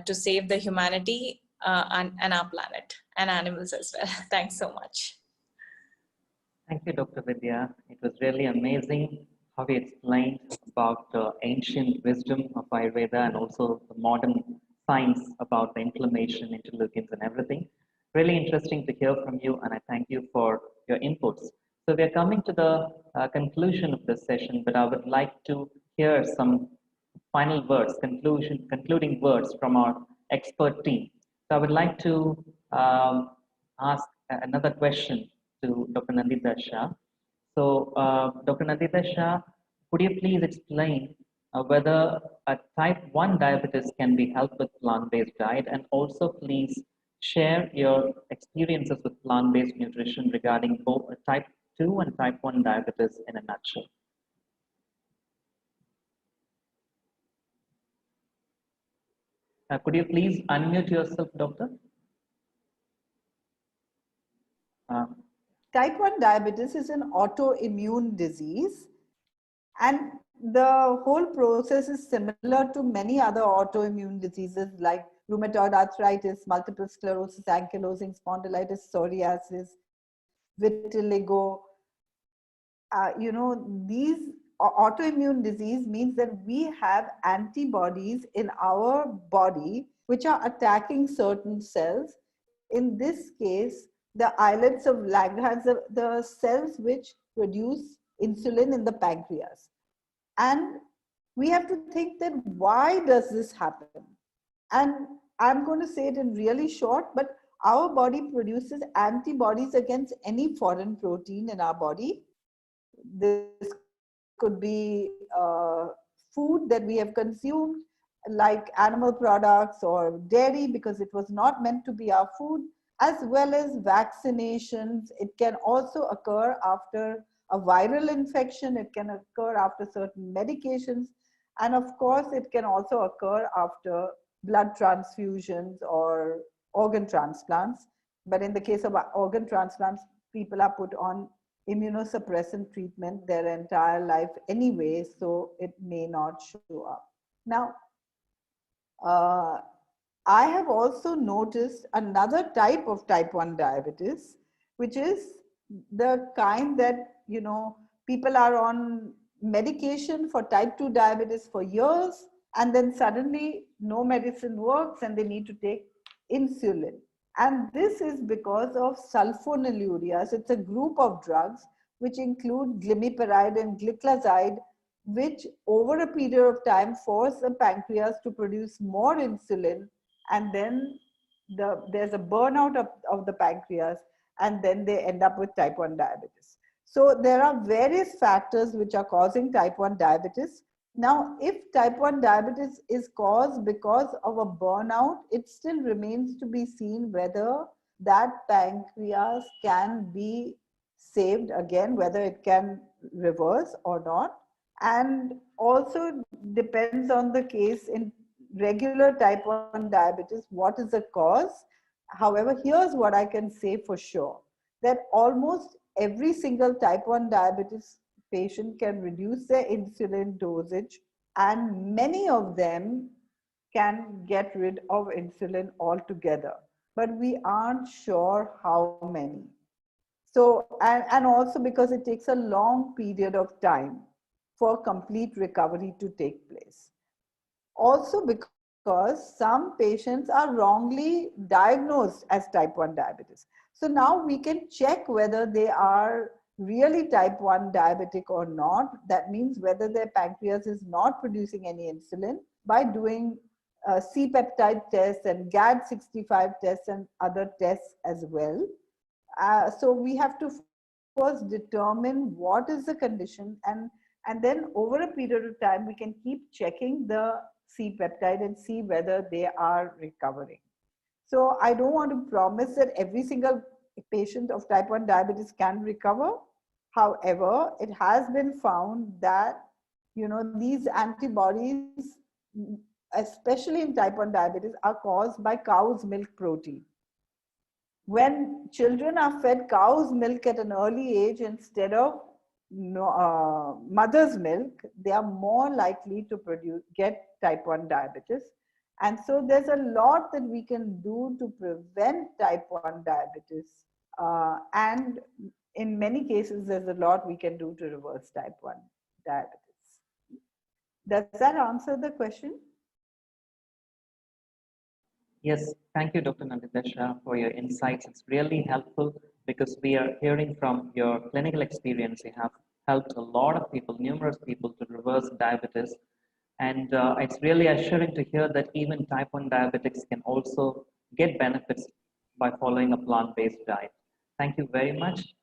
to save the humanity and our planet and animals as well. Thanks so much. Thank you, Dr. Vidya. It was really amazing how we explained about the ancient wisdom of Ayurveda and also the modern science about the inflammation, interleukins, and everything. Really interesting to hear from you, and I thank you for your inputs. So we are coming to the conclusion of this session, but I would like to hear some final words, concluding words from our expert team. So I would like to ask another question to Dr. Nandita Shah. So, Dr. Nandita Shah, could you please explain whether a type 1 diabetes can be helped with plant-based diet, and also please share your experiences with plant-based nutrition regarding both type 2 and type 1 diabetes in a nutshell. Could you please unmute yourself, doctor? Type 1 diabetes is an autoimmune disease, and the whole process is similar to many other autoimmune diseases like rheumatoid arthritis, multiple sclerosis, ankylosing spondylitis, psoriasis, vitiligo. You know, these autoimmune disease means that we have antibodies in our body which are attacking certain cells. In this case, the islets of Langerhans, the cells which produce insulin in the pancreas. And we have to think that why does this happen? And I'm going to say it in really short, but our body produces antibodies against any foreign protein in our body. This could be food that we have consumed, like animal products or dairy, because it was not meant to be our food, as well as vaccinations. It can also occur after a viral infection. It can occur after certain medications. And of course, it can also occur after blood transfusions or organ transplants. But in the case of organ transplants, people are put on immunosuppressant treatment their entire life anyway, so it may not show up. Now, I have also noticed another type of type 1 diabetes, which is the kind that, you know, people are on medication for type 2 diabetes for years, and then suddenly no medicine works and they need to take insulin. And this is because of sulfonylureas. It's a group of drugs which include glimepiride and gliclazide, which over a period of time force the pancreas to produce more insulin, and then there's a burnout of the pancreas, and then they end up with type 1 diabetes. So there are various factors which are causing type 1 diabetes. Now, if type 1 diabetes is caused because of a burnout, it still remains to be seen whether that pancreas can be saved again, whether it can reverse or not. And also depends on the case. In regular type 1 diabetes, what is the cause? However, here's what I can say for sure, that almost every single type 1 diabetes patient can reduce their insulin dosage, and many of them can get rid of insulin altogether, but we aren't sure how many. So, and also because it takes a long period of time for complete recovery to take place. Also because some patients are wrongly diagnosed as type 1 diabetes. So now we can check whether they are really type 1 diabetic or not. That means whether their pancreas is not producing any insulin by doing C-peptide tests and GAD65 tests and other tests as well. So we have to first determine what is the condition, and then over a period of time, we can keep checking the C-peptide and see whether they are recovering. So I don't want to promise that every single patient of type 1 diabetes can recover. However, it has been found that, you know, these antibodies, especially in type 1 diabetes, are caused by cow's milk protein. When children are fed cow's milk at an early age instead of mother's milk, they are more likely to get type 1 diabetes. And so there's a lot that we can do to prevent type 1 diabetes. And in many cases, there's a lot we can do to reverse type 1 diabetes. Does that answer the question? Yes, thank you, Dr. Nandita Shah, for your insights. It's really helpful because we are hearing from your clinical experience. You have helped a lot of people, numerous people, to reverse diabetes. And it's really assuring to hear that even type 1 diabetics can also get benefits by following a plant-based diet. Thank you very much.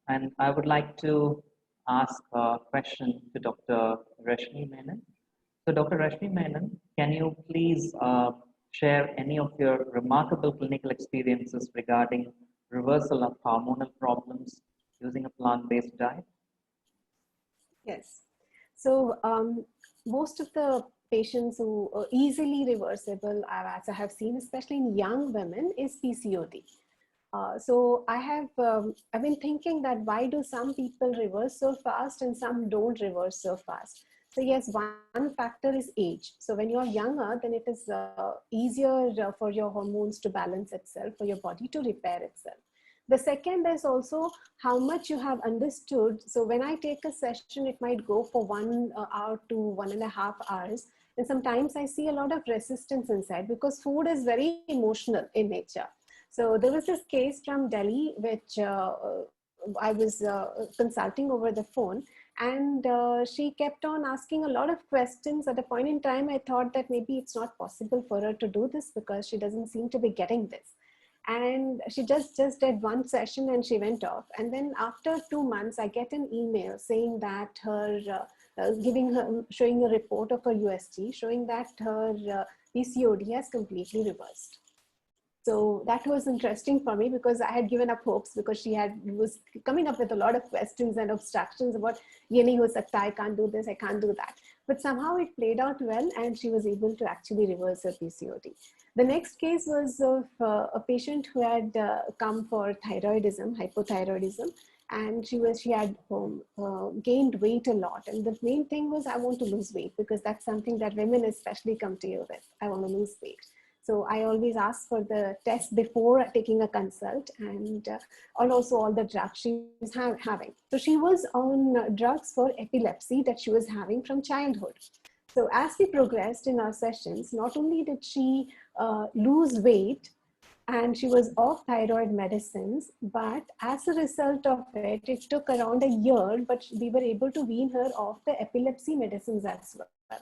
And I would like to ask a question to Dr. Rashmi Menon. So Dr. Rashmi Menon, can you please share any of your remarkable clinical experiences regarding reversal of hormonal problems using a plant-based diet? Yes. So most of the patients who are easily reversible, as I have seen, especially in young women, is PCOD. So I've been thinking that why do some people reverse so fast and some don't reverse so fast? So yes, one factor is age. So when you're younger, then it is easier for your hormones to balance itself, for your body to repair itself. The second is also how much you have understood. So when I take a session, it might go for 1 hour to 1.5 hours. And sometimes I see a lot of resistance inside because food is very emotional in nature. So there was this case from Delhi, which I was consulting over the phone, and she kept on asking a lot of questions. At a point in time, I thought that maybe it's not possible for her to do this because she doesn't seem to be getting this. And she just did one session and she went off. And then after 2 months, I get an email saying that her, showing a report of her USG, showing that her PCOD has completely reversed. So that was interesting for me because I had given up hopes, because she was coming up with a lot of questions and obstructions about, ye nahi ho sakta, I can't do this, I can't do that. But somehow it played out well and she was able to actually reverse her PCOD. The next case was of a patient who had come for thyroidism, hypothyroidism, and she had gained weight a lot. And the main thing was, I want to lose weight, because that's something that women especially come to you with. I want to lose weight. So I always ask for the test before taking a consult, and also all the drugs she was having. So she was on drugs for epilepsy that she was having from childhood. So as we progressed in our sessions, not only did she lose weight and she was off thyroid medicines, but as a result of it, it took around a year, but we were able to wean her off the epilepsy medicines as well.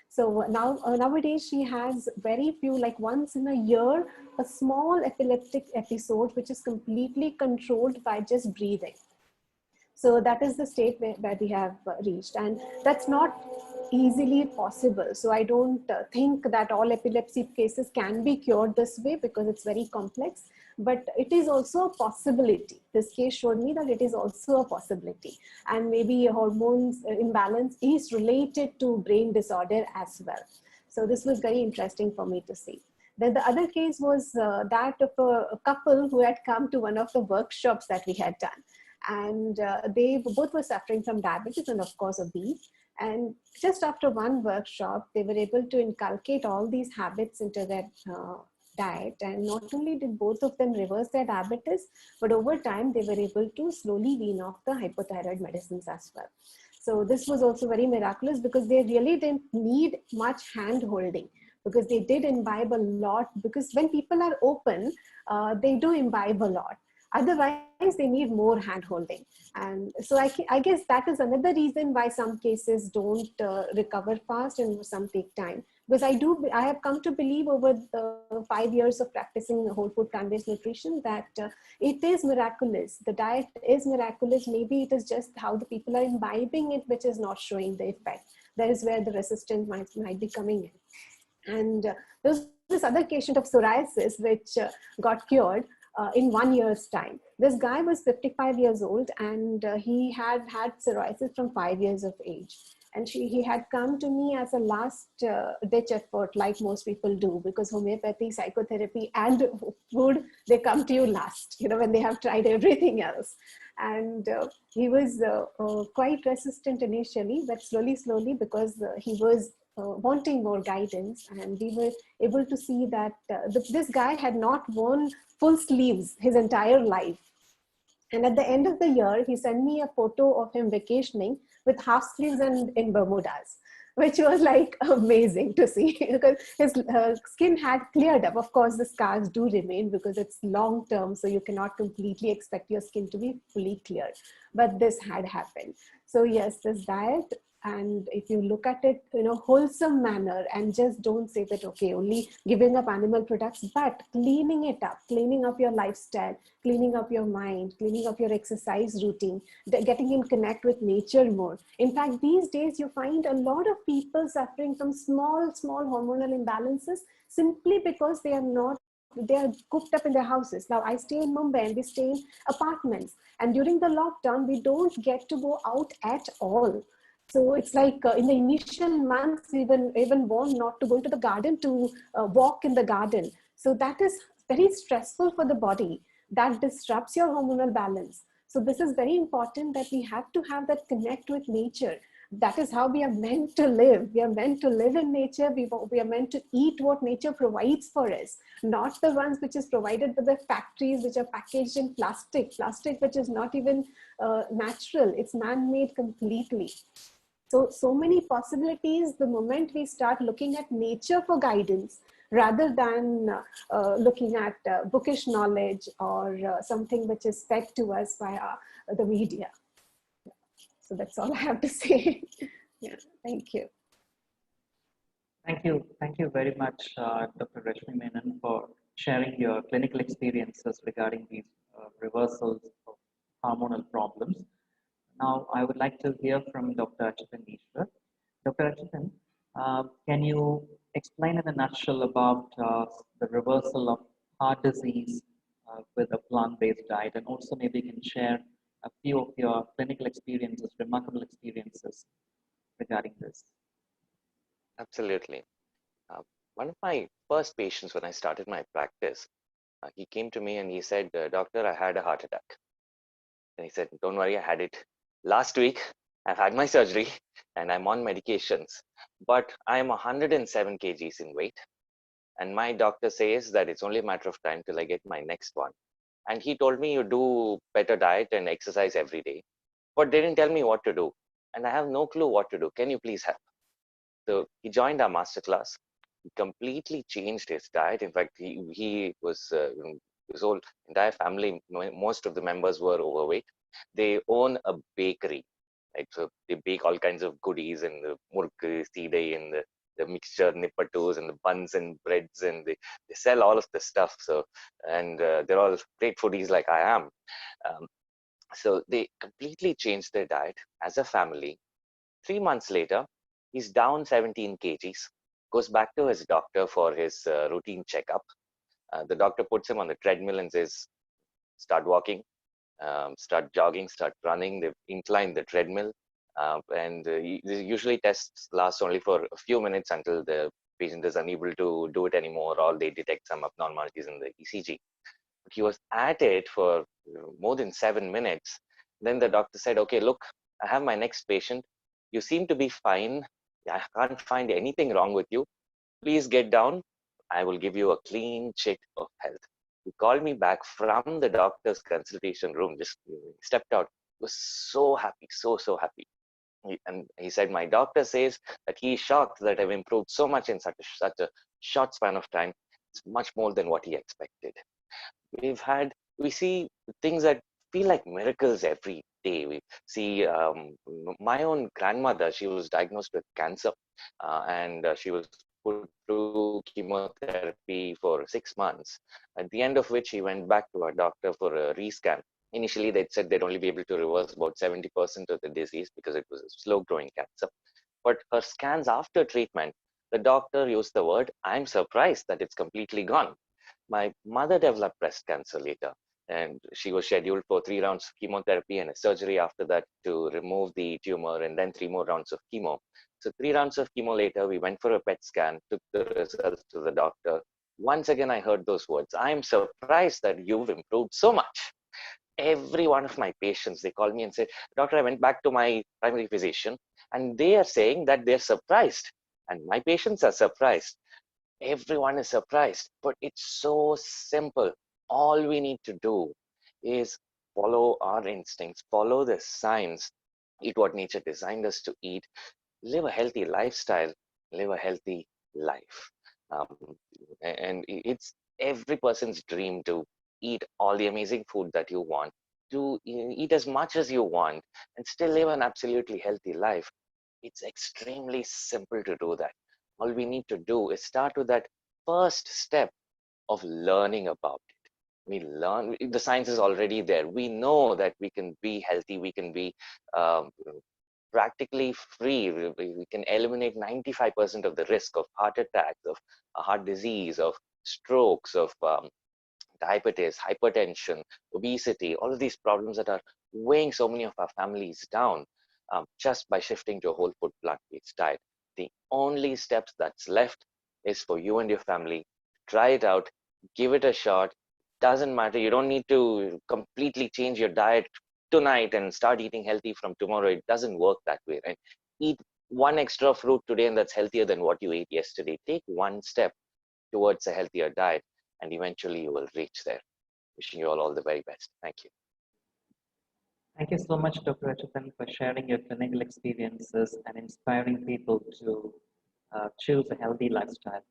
So now nowadays she has very few, like once in a year, a small epileptic episode, which is completely controlled by just breathing. So that is the state where we have reached, and that's not easily possible. So I don't think that all epilepsy cases can be cured this way, because it's very complex, but it is also a possibility. This case showed me that it is also a possibility, and maybe hormones imbalance is related to brain disorder as well. So this was very interesting for me to see. Then the other case was that of a couple who had come to one of the workshops that we had done. And they both were suffering from diabetes and of course obese. And just after one workshop, they were able to inculcate all these habits into their diet. And not only did both of them reverse their diabetes, but over time they were able to slowly wean off the hypothyroid medicines as well. So this was also very miraculous, because they really didn't need much hand holding, because they did imbibe a lot. Because when people are open, they do imbibe a lot. Otherwise, they need more hand-holding. And so I guess that is another reason why some cases don't recover fast and some take time. Because I have come to believe over the 5 years of practicing whole food plant-based nutrition that it is miraculous. The diet is miraculous. Maybe it is just how the people are imbibing it, which is not showing the effect. That is where the resistance might be coming in. And there's this other patient of psoriasis, which got cured in 1 year's time. This guy was 55 years old, and he had psoriasis from 5 years of age. And he had come to me as a last ditch effort, like most people do, because homeopathy, psychotherapy, and food, they come to you last, when they have tried everything else. And he was quite resistant initially, but slowly, because he was wanting more guidance, and we were able to see that this guy had not worn full sleeves his entire life. And at the end of the year, he sent me a photo of him vacationing with half sleeves and in Bermudas, which was like amazing to see, because his skin had cleared up. Of course, the scars do remain because it's long term, so you cannot completely expect your skin to be fully cleared. But this had happened. So yes, this diet, and if you look at it in a wholesome manner, and just don't say that, okay, only giving up animal products, but cleaning it up, cleaning up your lifestyle, cleaning up your mind, cleaning up your exercise routine, getting in connect with nature more. In fact, these days you find a lot of people suffering from small hormonal imbalances simply because they are cooped up in their houses. Now, I stay in Mumbai and we stay in apartments. And during the lockdown, we don't get to go out at all. So it's like in the initial months, even warned not to go into the garden, to walk in the garden. So that is very stressful for the body. That disrupts your hormonal balance. So this is very important, that we have to have that connect with nature. That is how we are meant to live. We are meant to live in nature. We are meant to eat what nature provides for us, not the ones which is provided by the factories, which are packaged in plastic which is not even natural. It's man-made completely. So many possibilities the moment we start looking at nature for guidance, rather than looking at bookish knowledge or something which is fed to us via the media. So that's all I have to say. Yeah, thank you. Thank you very much, Dr. Rashmi Menon, for sharing your clinical experiences regarding these reversals of hormonal problems. Now, I would like to hear from Dr. Achutan Mishra. Dr. Achutan, can you explain in a nutshell about the reversal of heart disease with a plant-based diet, and also maybe you can share a few of your clinical experiences, remarkable experiences regarding this? Absolutely. One of my first patients when I started my practice, he came to me and he said, Doctor, I had a heart attack. And he said, don't worry, I had it last week. I've had my surgery and I'm on medications, but I'm 107 kgs in weight. And my doctor says that it's only a matter of time till I get my next one. And he told me you do better diet and exercise every day, but they didn't tell me what to do. And I have no clue what to do. Can you please help? So he joined our masterclass. He completely changed his diet. In fact, his whole entire family, most of the members were overweight. They own a bakery, right? So they bake all kinds of goodies and the murk, seedai, and the mixture, nippatus, and the buns and breads, and they sell all of the stuff. So, and they're all great foodies like I am. So they completely changed their diet as a family. 3 months later, he's down 17 kgs, goes back to his doctor for his routine checkup. The doctor puts him on the treadmill and says, start walking, start jogging, start running. They've inclined the treadmill. Usually tests last only for a few minutes until the patient is unable to do it anymore, or they detect some abnormalities in the ECG. But he was at it for more than 7 minutes. Then the doctor said, okay, look, I have my next patient. You seem to be fine. I can't find anything wrong with you. Please get down. I will give you a clean check of health. He called me back from the doctor's consultation room, just stepped out. He was so happy, so happy. And he said, my doctor says that he's shocked that I've improved so much in such a short span of time. It's much more than what he expected. We see things that feel like miracles every day. We see my own grandmother, she was diagnosed with cancer and she was put through chemotherapy for 6 months, at the end of which she went back to her doctor for a rescan. Initially, they said they'd only be able to reverse about 70% of the disease because it was a slow growing cancer. But her scans after treatment, the doctor used the word, I'm surprised that it's completely gone. My mother developed breast cancer later, and she was scheduled for 3 rounds of chemotherapy and a surgery after that to remove the tumor, and then 3 more rounds of chemo. So 3 rounds of chemo later, we went for a PET scan, took the results to the doctor. Once again, I heard those words, I'm surprised that you've improved so much. Every one of my patients, they call me and say, doctor, I went back to my primary physician and they are saying that they're surprised. And my patients are surprised. Everyone is surprised, but it's so simple. All we need to do is follow our instincts, follow the signs, eat what nature designed us to eat, live a healthy lifestyle, live a healthy life. And it's every person's dream to eat all the amazing food that you want, to eat as much as you want, and still live an absolutely healthy life. It's extremely simple to do that. All we need to do is start with that first step of learning about it. We learn, the science is already there. We know that we can be healthy, we can be practically free. We can eliminate 95% of the risk of heart attacks, of heart disease, of strokes, of diabetes, hypertension, obesity, all of these problems that are weighing so many of our families down just by shifting to a whole food plant-based diet. The only steps that's left is for you and your family to try it out, give it a shot. Doesn't matter. You don't need to completely change your diet tonight and start eating healthy from tomorrow. It doesn't work that way, right? Eat one extra fruit today and that's healthier than what you ate yesterday. Take one step towards a healthier diet and eventually you will reach there. Wishing you all the very best. Thank you. Thank you so much, Dr. Achutan, for sharing your clinical experiences and inspiring people to choose a healthy lifestyle.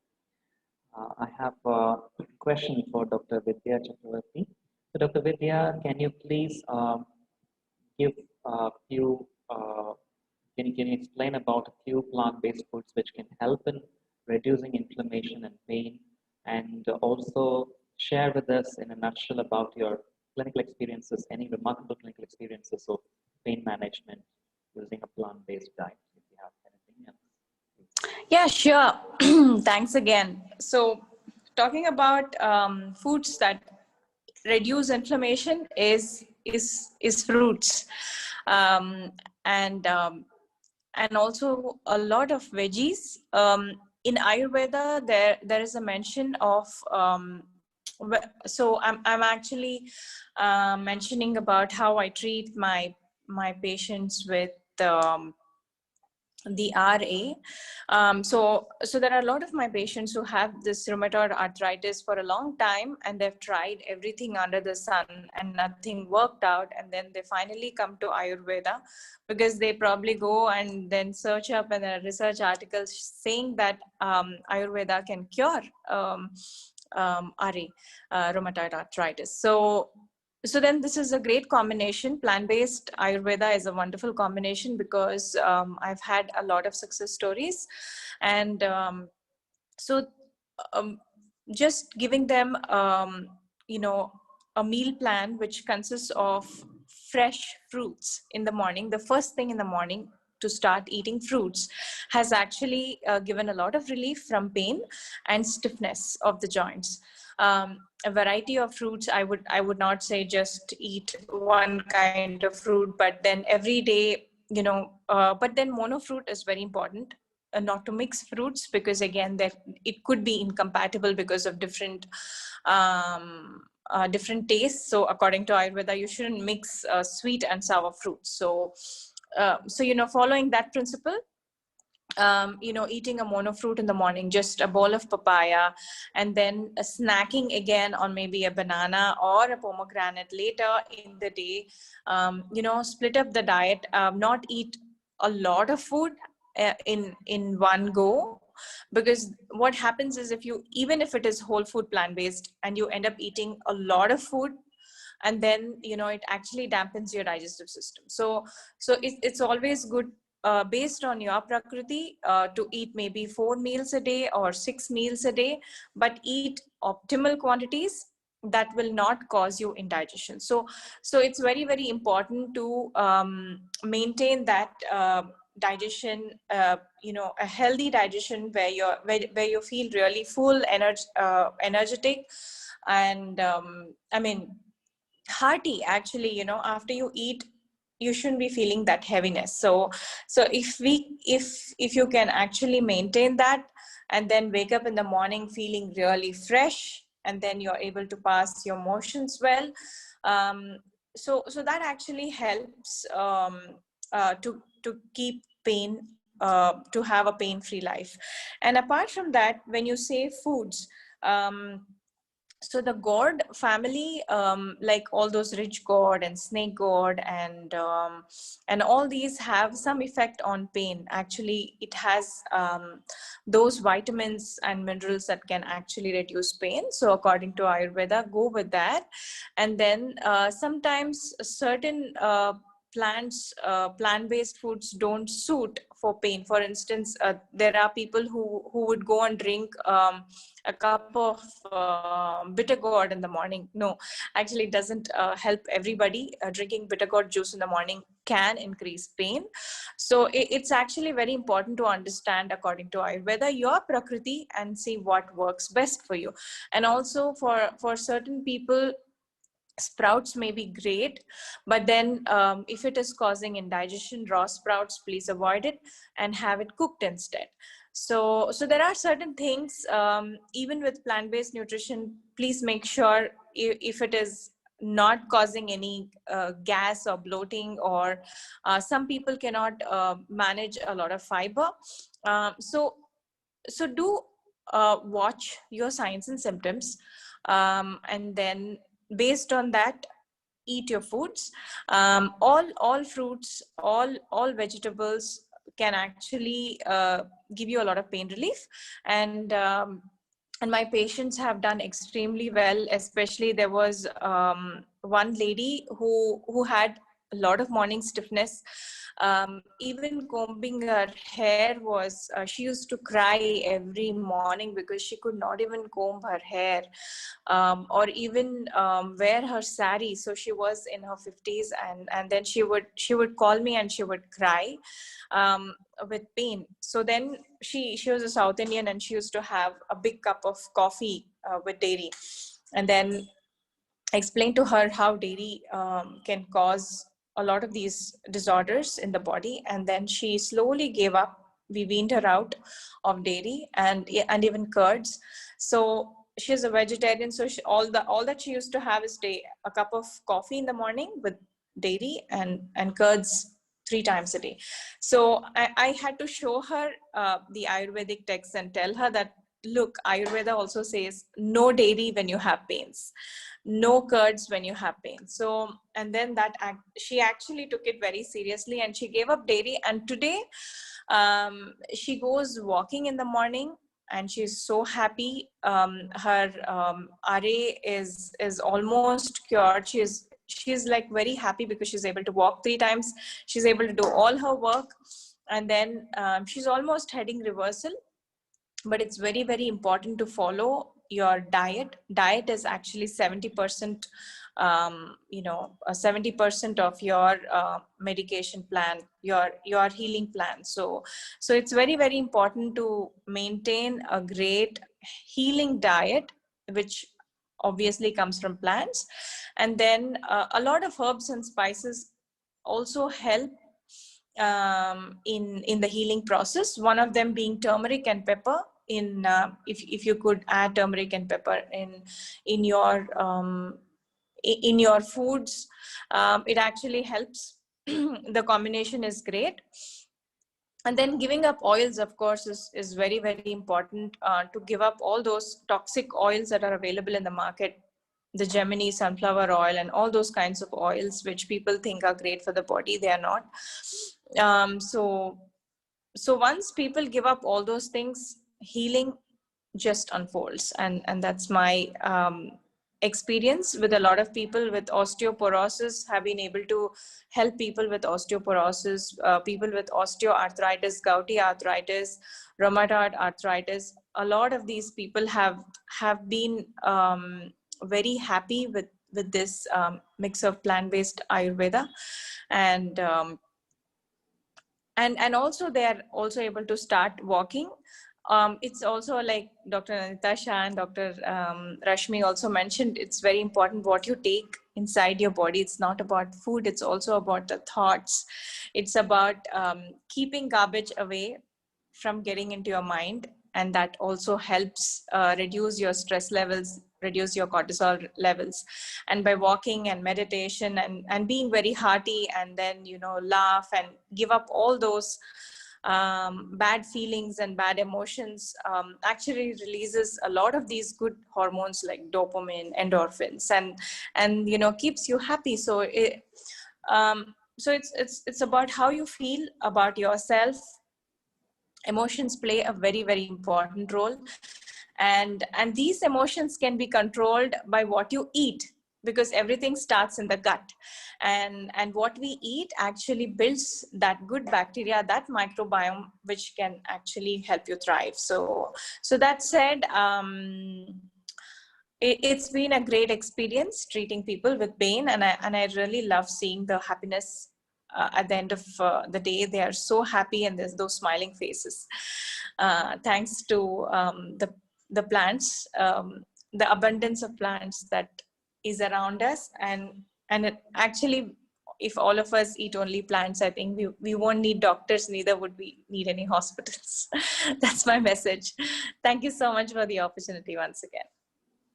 I have a question for Dr. Vidya Chakravarti. So, Dr. Vidya, can you please give a few, can you explain about a few plant-based foods which can help in reducing inflammation and pain, and also share with us in a nutshell about your clinical experiences, any remarkable clinical experiences of pain management using a plant-based diet, if you have anything else. Yeah, sure. Thanks again. So, talking about foods that reduce inflammation is fruits, um, and um, and also a lot of veggies. In Ayurveda, there is a mention of so I'm actually mentioning about how I treat my patients with the RA. So there are a lot of my patients who have this rheumatoid arthritis for a long time, and they've tried everything under the sun and nothing worked out. And then they finally come to Ayurveda because they probably go and then search up and there are research articles saying that Ayurveda can cure RA, rheumatoid arthritis. So then this is a great combination. Plant-based Ayurveda is a wonderful combination because I've had a lot of success stories. And so just giving them, a meal plan which consists of fresh fruits in the morning, the first thing in the morning to start eating fruits, has actually given a lot of relief from pain and stiffness of the joints. A variety of fruits. I would not say just eat one kind of fruit, but then every day, but then mono fruit is very important. Not to mix fruits, because again, that it could be incompatible because of different different tastes. So according to Ayurveda, you shouldn't mix sweet and sour fruits. So following that principle, eating a mono fruit in the morning, just a bowl of papaya, and then snacking again on maybe a banana or a pomegranate later in the day. Split up the diet, not eat a lot of food in one go, because what happens is, even if it is whole food plant-based and you end up eating a lot of food, and then it actually dampens your digestive system. So it's always good, based on your prakriti, to eat maybe 4 meals a day or 6 meals a day, but eat optimal quantities that will not cause you indigestion. So it's very, very important to maintain that digestion, a healthy digestion where you feel really full, energetic, and hearty. Actually, after you eat, you shouldn't be feeling that heaviness. So if you can actually maintain that, and then wake up in the morning feeling really fresh, and then you're able to pass your motions well, so that actually helps to keep pain, to have a pain-free life. And apart from that, when you say foods, so the gourd family, like all those rich gourd and snake gourd and all these have some effect on pain. Actually, it has those vitamins and minerals that can actually reduce pain. So according to Ayurveda, go with that. And then sometimes certain plant-based foods don't suit for pain. For instance, there are people who would go and drink a cup of bitter gourd in the morning. No, actually it doesn't help everybody. Drinking bitter gourd juice in the morning can increase pain. So it's actually very important to understand, according to Ayurveda, your prakriti and see what works best for you. And also for certain people, sprouts may be great, but then if it is causing indigestion, raw sprouts, please avoid it and have it cooked instead. So there are certain things, even with plant-based nutrition, please make sure if it is not causing any gas or bloating, or some people cannot manage a lot of fiber. So do watch your signs and symptoms, and then based on that, eat your foods. All fruits, all vegetables can actually give you a lot of pain relief. And and my patients have done extremely well. Especially there was one lady who had a lot of morning stiffness. Even combing her hair was, she used to cry every morning because she could not even comb her hair, or even wear her sari. So she was in her 50s, and then she would call me and she would cry with pain. So then she was a South Indian, and she used to have a big cup of coffee with dairy. And then I explained to her how dairy can cause a lot of these disorders in the body. And then she slowly gave up. We weaned her out of dairy and even curds. So she's a vegetarian. So all that she used to have is a cup of coffee in the morning with dairy and curds 3 times a day. So I had to show her the Ayurvedic text and tell her that, look, Ayurveda also says no dairy when you have pains, no curds when you have pain. So, and then she actually took it very seriously, and she gave up dairy. And today she goes walking in the morning, and she's so happy. Her RA is almost cured. She's like very happy because she's able to walk 3 times. She's able to do all her work. And then she's almost heading reversal. But it's very, very important to follow your diet. Diet is actually 70%, 70% of your medication plan, your healing plan. So it's very, very important to maintain a great healing diet, which obviously comes from plants. And then a lot of herbs and spices also help in the healing process. One of them being turmeric and pepper. If you could add turmeric and pepper in your foods, it actually helps. The combination is great. And then giving up oils, of course, is very, very important, to give up all those toxic oils that are available in the market, the Gemini sunflower oil and all those kinds of oils which people think are great for the body. They are not. So once people give up all those things, healing just unfolds. And that's my experience with a lot of people with osteoporosis. Have been able to help people with osteoporosis, people with osteoarthritis, gouty arthritis, rheumatoid arthritis. A lot of these people have been very happy with this mix of plant-based Ayurveda. And also they are also able to start walking. It's also like Dr. Nandita Shah and Dr. Rashmi also mentioned, it's very important what you take inside your body. It's not about food, it's also about the thoughts. It's about keeping garbage away from getting into your mind, and that also helps reduce your stress levels, reduce your cortisol levels. And by walking and meditation and being very hearty, and then laugh and give up all those bad feelings and bad emotions, actually releases a lot of these good hormones like dopamine, endorphins, and keeps you happy. So it's about how you feel about yourself. Emotions play a very, very important role, and these emotions can be controlled by what you eat, because everything starts in the gut, and what we eat actually builds that good bacteria, that microbiome, which can actually help you thrive. So that said, it's been a great experience treating people with pain, and I really love seeing the happiness at the end of the day. They are so happy, and there's those smiling faces, thanks to the plants, the abundance of plants that is around us. And it actually, if all of us eat only plants, I think we won't need doctors, neither would we need any hospitals. That's my message. Thank you so much for the opportunity once again.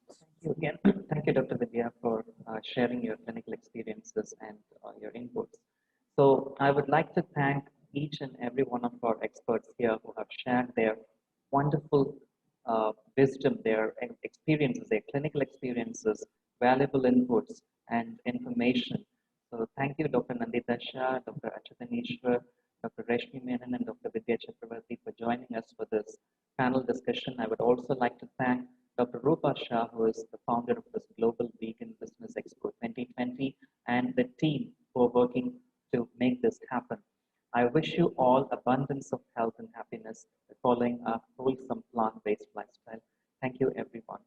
Thank you again. Thank you, Dr. Vidya, for sharing your clinical experiences and your inputs. So I would like to thank each and every one of our experts here who have shared their wonderful wisdom, their experiences, their clinical experiences, valuable inputs and information. So thank you, Dr. Nandita Shah, Dr. Achyutan Ishwar, Dr. Rashmi Menon, and Dr. Vidya Chakravarti for joining us for this panel discussion. I would also like to thank Dr. Rupa Shah, who is the founder of this Global Vegan Business Expo 2020, and the team who are working to make this happen. I wish you all abundance of health and happiness following a wholesome plant-based lifestyle. Thank you, everyone.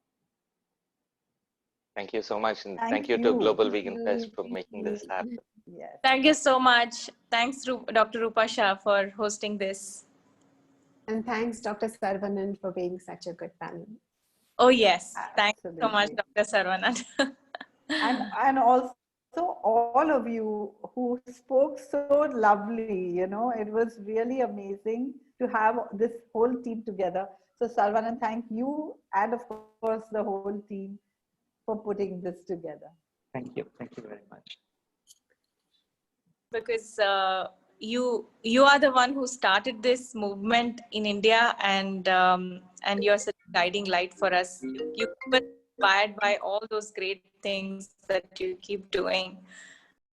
Thank you so much. And Thank thank you to you. Global Vegan Fest for making this happen. Yes. Thank you so much. Thanks, Dr. Rupa Shah, for hosting this. And thanks, Dr. Saravanan, for being such a good panel. Oh, yes. Thanks so much, Absolutely. Dr. Saravanan. And also all of you who spoke so lovely, you know, it was really amazing to have this whole team together. So Saravanan, thank you, and of course the whole team for putting this together. Thank you. Thank you very much. Because you are the one who started this movement in India, and you're such a guiding light for us. You keep us inspired by all those great things that you keep doing.